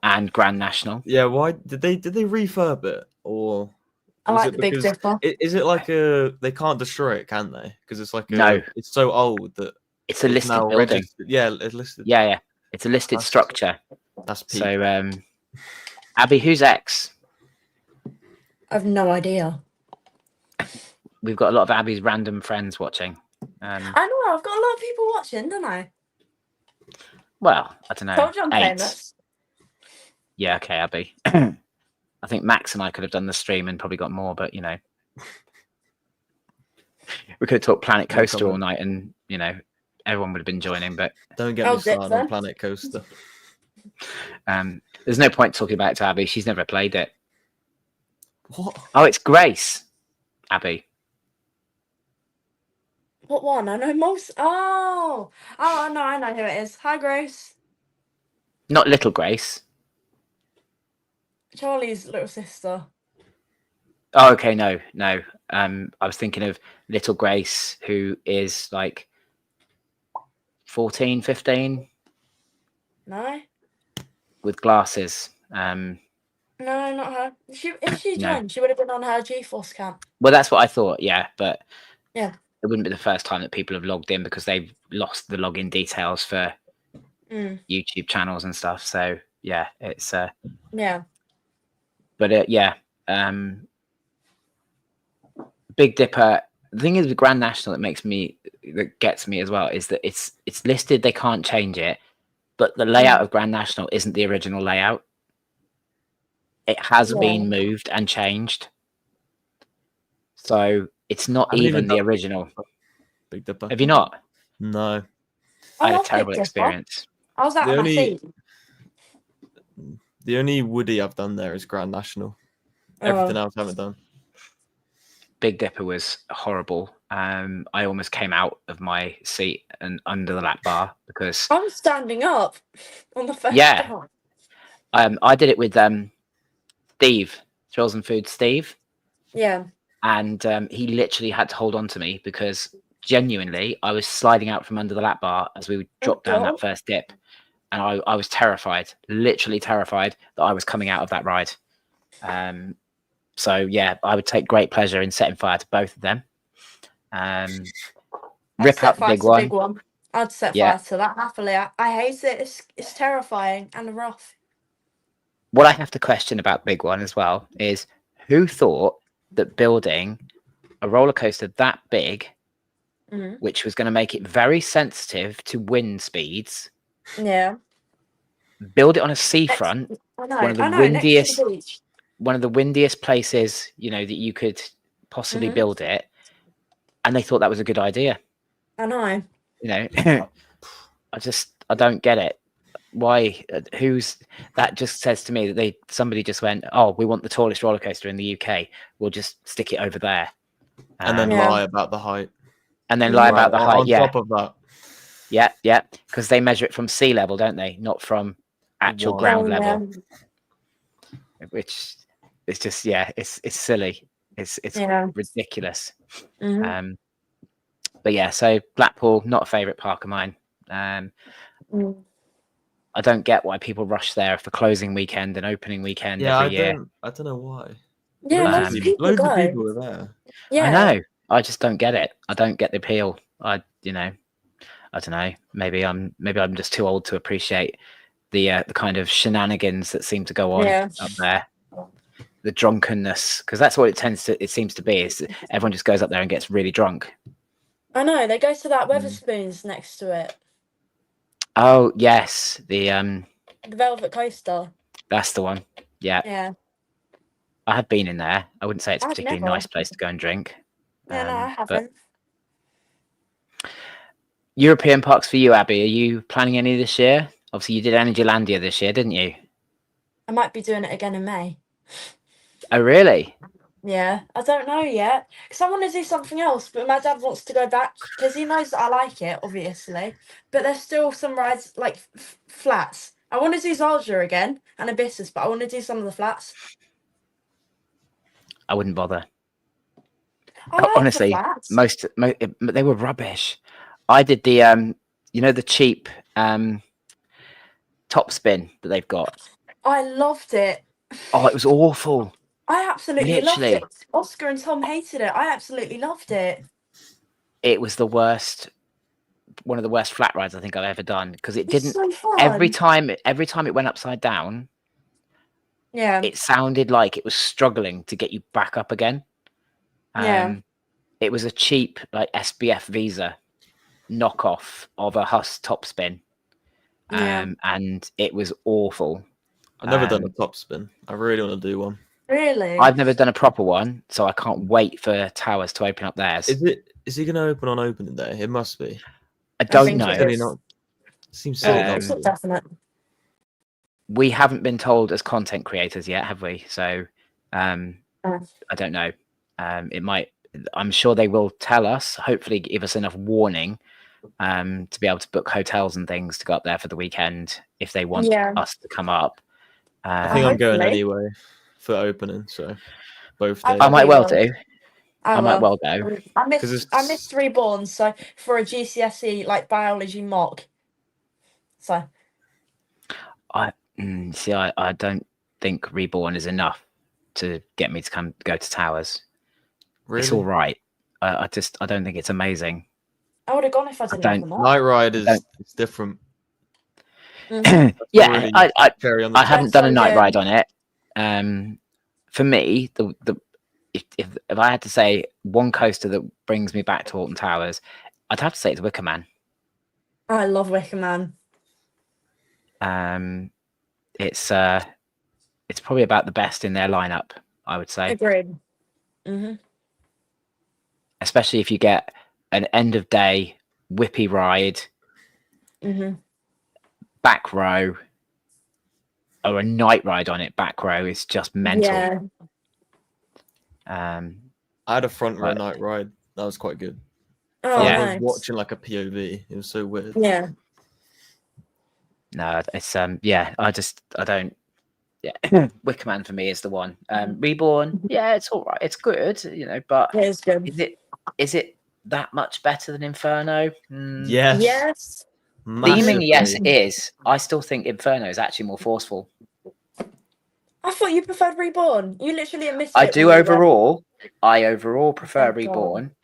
and Grand National. Yeah, why did they refurb it, or I was like it the Big because Dipper. is it like they can't destroy it, can they? Because it's like No. it's so old that It's a it's listed now building. registered. Yeah, it's listed. Yeah. It's a listed That's- structure. That's peak. So, Abby, who's X? I've no idea. We've got a lot of Abby's random friends watching. I know, I've got a lot of people watching, don't I? Well, I don't know. Told you I'm 8. famous. Yeah, okay, Abby. I think Max and I could have done the stream and probably got more, but you know, we could have talked Planet Coaster all night, and you know, everyone would have been joining. But don't get me started on Planet Coaster. There's no point talking about it to Abby. She's never played it. What? Oh, it's Grace. Abby. What one? I know most. Oh, no, I know who it is. Hi, Grace. Not little Grace. Charlie's little sister. Oh, okay, no. I was thinking of little Grace, who is like 14, 15. No. With glasses. No, not her. If she No. joined, she would have been on her GeForce camp. Well, that's what I thought. Yeah, but yeah, it wouldn't be the first time that people have logged in because they've lost the login details for YouTube channels and stuff. So yeah, it's yeah. But Big Dipper. The thing is with Grand National that gets me as well is that it's listed. They can't change it, but the layout of Grand National isn't the original layout. It has been moved and changed, so it's not even the original. Big Dipper. Have you not? No. I had a terrible experience. I was out on my seat. The only Woody I've done there is Grand National. Everything else I haven't done. Big Dipper was horrible. I almost came out of my seat and under the lap bar because I was standing up on the first time. I did it with Steve, Thrills and Food Steve. Yeah. And he literally had to hold on to me because genuinely I was sliding out from under the lap bar as we dropped down that first dip. And I was terrified, literally terrified that I was coming out of that ride. So yeah, I would take great pleasure in setting fire to both of them. Rip out the big one. I'd set fire to that happily. I hate it. It's terrifying and rough. What I have to question about Big One as well is who thought that building a roller coaster that big, which was going to make it very sensitive to wind speeds, build it on a seafront, one of the windiest places, you know, that you could possibly build it, and they thought that was a good idea. I know. You know, I don't get it. Why? Who's that? Just says to me that somebody just went, oh, we want the tallest roller coaster in the UK. We'll just stick it over there, and then lie about the height. And then lie about the height. On top of that. Yeah, because they measure it from sea level, don't they? Not from actual ground level. Which is just it's silly. It's ridiculous. But yeah, so Blackpool, not a favourite park of mine. I don't get why people rush there for closing weekend and opening weekend every year. I don't know why. Yeah, loads of people are there. Yeah. I know. I just don't get it. I don't get the appeal. I don't know. Maybe I'm just too old to appreciate the kind of shenanigans that seem to go on up there. The drunkenness, because that's what it seems to be. Is everyone just goes up there and gets really drunk. I know. They go to that Weatherspoons next to it. Oh yes, the Velvet Coaster. That's the one. Yeah. Yeah. I have been in there. I wouldn't say it's a particularly nice place to go and drink. Yeah, no, I haven't. European parks for you, Abby. Are you planning any this year? Obviously, you did Energylandia this year, didn't you? I might be doing it again in May. Oh, really? Yeah, I don't know yet. Because I want to do something else, but my dad wants to go back because he knows that I like it, obviously. But there's still some rides like flats. I want to do Zarja again and Abyssus, but I want to do some of the flats. I wouldn't bother. I like the Honestly, flats. they were rubbish. I did the the cheap top spin that they've got. I loved it. Oh, it was awful. I absolutely loved Literally, it. Oscar and Tom hated it. I absolutely loved it. it was the worst. One of the worst flat rides I think I've ever done because it It's didn't. so Every fun. time it went upside down, Yeah, it sounded like it was struggling to get you back up again. yeah, It was a cheap like SBF Visa knockoff of a Huss top spin, yeah. and it was awful. I've never done a top spin. I really want to do one. Really? I've never done a proper one, so I can't wait for Towers to open up theirs. Is he going to open on opening day? It must be. I don't think know. it Silly is. not. Seems silly not It's to. not definite. We haven't been told as content creators yet, have we? So I don't know. It might. I'm sure they will tell us. Hopefully, give us enough warning to be able to book hotels and things to go up there for the weekend if they want Yeah. us to come up. I think I'm going Hopefully. anyway for opening. So both I days. I might probably well will. do. I might well go. I missed Reborn, so for a GCSE like biology mock. So See, I don't think Reborn is enough to get me to go to Towers. Really? It's all right. I don't think it's amazing. I would have gone if I didn't have the mock. Night Ride is it's different. Mhm. Yeah, really cherry on the I top. haven't done a so night good. ride on it. For me, if I had to say one coaster that brings me back to Alton Towers, I'd have to say it's Wicker Man. I love Wicker Man. It's probably about the best in their lineup, I would say. Agreed. Mhm. Especially if you get an end of day whippy ride, Mhm. back row, or a night ride on it. Back row is just mental. Yeah. I had a front row night ride. That was quite good. Oh, Yeah. I was nice. watching like a POV. It was so weird. Yeah. No, it's I don't. Yeah, Wicker Man for me is the one. Reborn, yeah, it's all right. It's good, but It is good. is it that much better than Inferno? Yes. Yes. Theming, yes, it Massively. is. I still think Inferno is actually more forceful. I thought you preferred Reborn. You literally admitted I it do when we were- overall. I overall prefer Oh, God. Reborn.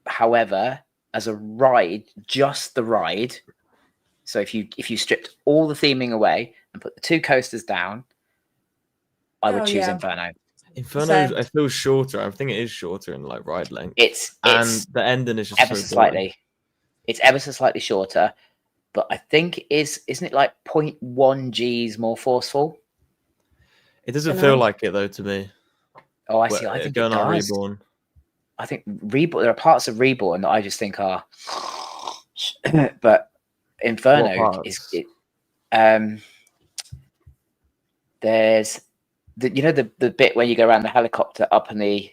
However, as a ride, just the ride. So if you stripped all the theming away and put the two coasters down, I would Oh, choose yeah. Inferno. Inferno, So- I feel shorter. I think it is shorter in like ride length. It's and the ending is just ever so so boring. slightly. It's ever so slightly shorter, but I think isn't it like 0.1 G's more forceful? It doesn't Dunno. feel like it though to me. Oh, I see. I think it going on does. Reborn. I think Reborn. There are parts of Reborn that I just think are, but Inferno is parts? it. There's the bit where you go around the helicopter up in the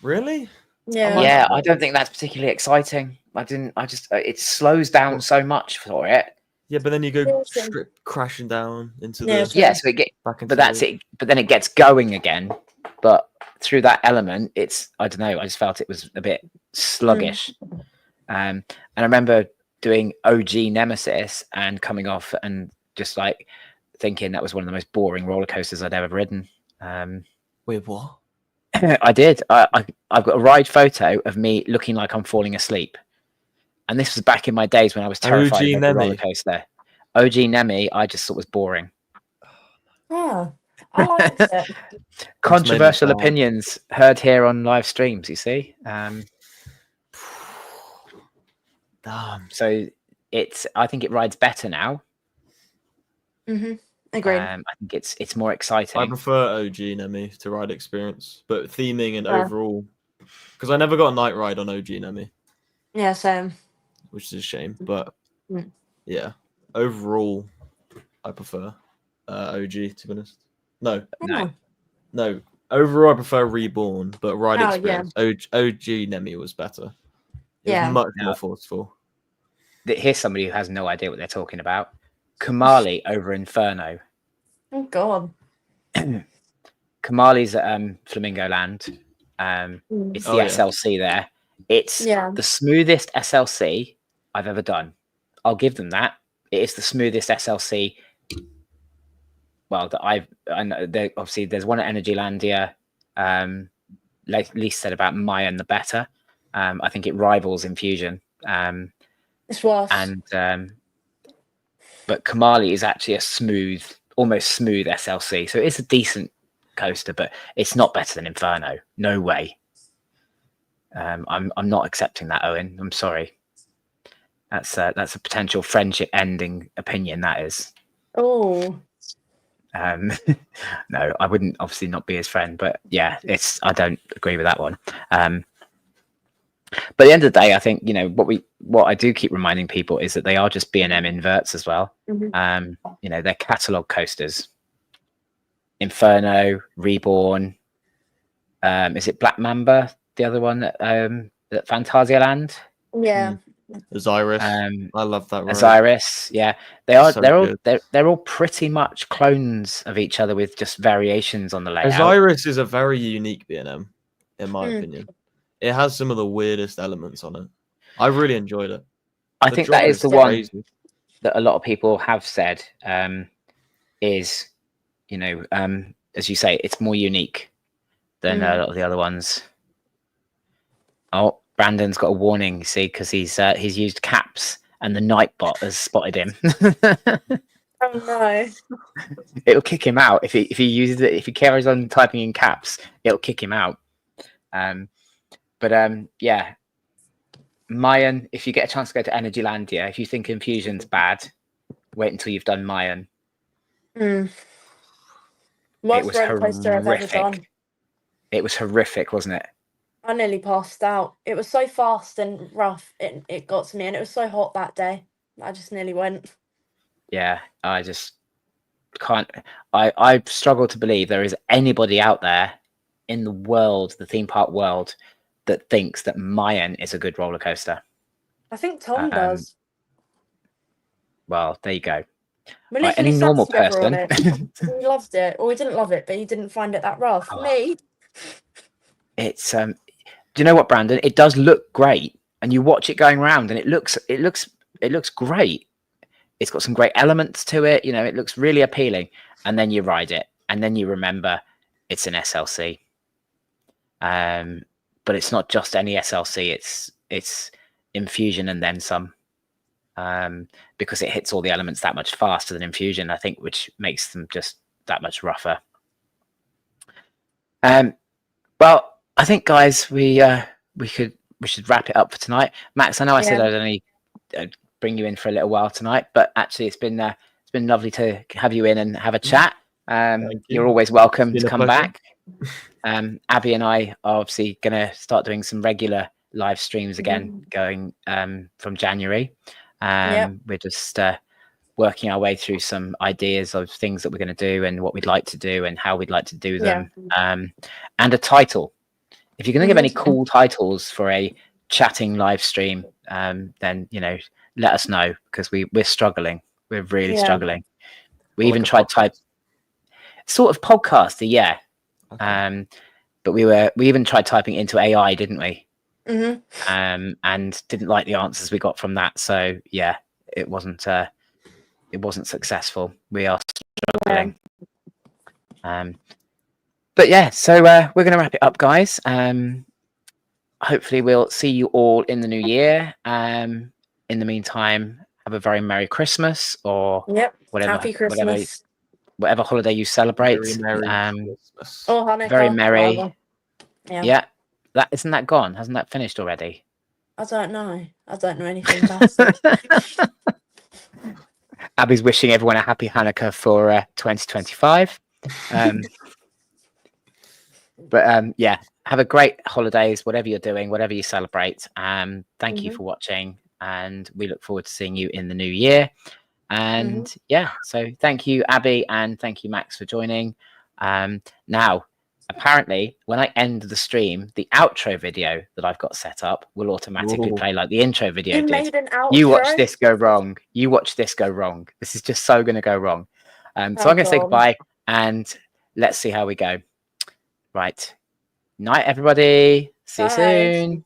Really? Yeah. yeah. I don't think that's particularly exciting. It slows down so much for it. Yeah, but then you go Yeah, same. strip crashing down into Yeah, the same. Yeah, so back into but that's the- it. But then it gets going again. But through that element, I don't know. I just felt it was a bit sluggish. And I remember doing OG Nemesis and coming off and just like thinking that was one of the most boring roller coasters I'd ever ridden. Wait, what? I did. I've got a ride photo of me looking like I'm falling asleep. And this was back in my days when I was terrified OG of the roller Nemi. coaster. OG Nemi, I just thought was boring. Oh, I liked it. Controversial sad. opinions heard here on live streams, you see. Damn. So I think it rides better now. Mhm. Agreed. I think it's more exciting. I prefer OG Nemi to ride experience, but theming and Yeah. overall, because I never got a night ride on OG Nemi, Yeah, same. which is a shame. But Mm. yeah, overall, I prefer OG to be honest. No, No. Overall, I prefer Reborn, but Ride Oh, Experience OG Nemi was better. It was Yeah. much Now, more forceful. here's somebody who has no idea what they're talking about. Kamali over Inferno. Oh God. Kamali's at Flamingo Land. It's the Oh, yeah. SLC there. It's Yeah. the smoothest SLC I've ever done. I'll give them that. It is the smoothest SLC. Well, that I know. Obviously, there's one at Energylandia. Like Lisa said about Mayan, the better. I think it rivals Infusion. It's worse. And but Kamali is actually a smooth, almost smooth SLC. So it's a decent coaster, but it's not better than Inferno. No way. I'm not accepting that, Owen. I'm sorry. That's a potential friendship ending opinion. That is. Oh. No, I wouldn't obviously not be his friend, but yeah, I don't agree with that one. But at the end of the day, I think, what I do keep reminding people is that they are just B&M inverts as well. They're catalog coasters. Inferno, Reborn. Is it Black Mamba? The other one at Fantasia Land? Yeah. Osiris. I love that ride. Osiris, yeah. They are. So they're all pretty much clones of each other with just variations on the layout. Osiris is a very unique B&M, in my opinion. It has some of the weirdest elements on it. I really enjoyed it. I think that is the one that a lot of people have said is, as you say, it's more unique than a lot of the other ones. Oh, Brandon's got a warning, you see, because he's used caps and the Nightbot has spotted him. Oh no! It'll kick him out if he uses it. If he carries on typing in caps, it'll kick him out. Yeah, Mayan. If you get a chance to go to Energylandia, if you think Infusion's bad, wait until you've done Mayan. Worst roller coaster I've ever done. It was horrific, wasn't it? I nearly passed out. It was so fast and rough. It got to me, and it was so hot that day. I just nearly went. Yeah, I just can't. I struggle to believe there is anybody out there in the world, the theme park world, that thinks that Mayan is a good roller coaster. I think Tom does. Well, there you go. We Right, any normal person, he loved it, or he didn't love it, but he didn't find it that rough. Me, it's do you know what, Brandon? It does look great, and you watch it going around, and it looks great. It's got some great elements to it. It looks really appealing, and then you ride it, and then you remember it's an SLC. But it's not just any SLC. It's Infusion and then some. Because it hits all the elements that much faster than Infusion, I think, which makes them just that much rougher. Well, I think, guys, we should wrap it up for tonight. Max, I know I said I'd only bring you in for a little while tonight, but actually, it's been lovely to have you in and have a chat. You're always welcome to come back. Abby and I are obviously going to start doing some regular live streams again, going from January. We're just working our way through some ideas of things that we're going to do and what we'd like to do and how we'd like to do them. And a title. If you're going to give any cool titles for a chatting live stream, then let us know, because we're struggling. We're really struggling. We even tried sort of podcasty, yeah. But we even tried typing into AI, didn't we? And didn't like the answers we got from that. So yeah, it wasn't successful. We are struggling. But yeah, so we're going to wrap it up, guys. Hopefully we'll see you all in the new year. In the meantime, have a very Merry Christmas, or whatever. Happy Christmas. Whatever holiday you celebrate. Very Merry Christmas. Or Hanukkah. Very merry. Whatever. Yeah. That isn't that gone? Hasn't that finished already? I don't know. I don't know anything about it. Abby's wishing everyone a happy Hanukkah for 2025. But yeah, have a great holidays, whatever you're doing, whatever you celebrate. Thank you for watching, and we look forward to seeing you in the new year. And yeah, so thank you, Abby, and thank you, Max, for joining. Now, apparently, when I end the stream, the outro video that I've got set up will automatically Ooh. play like the intro video You did. made an outro. You watch this go wrong. You watch this go wrong. This is just so going to go wrong. So I'm going to say goodbye, and let's see how we go. Right. Night, everybody. See you Bye. soon.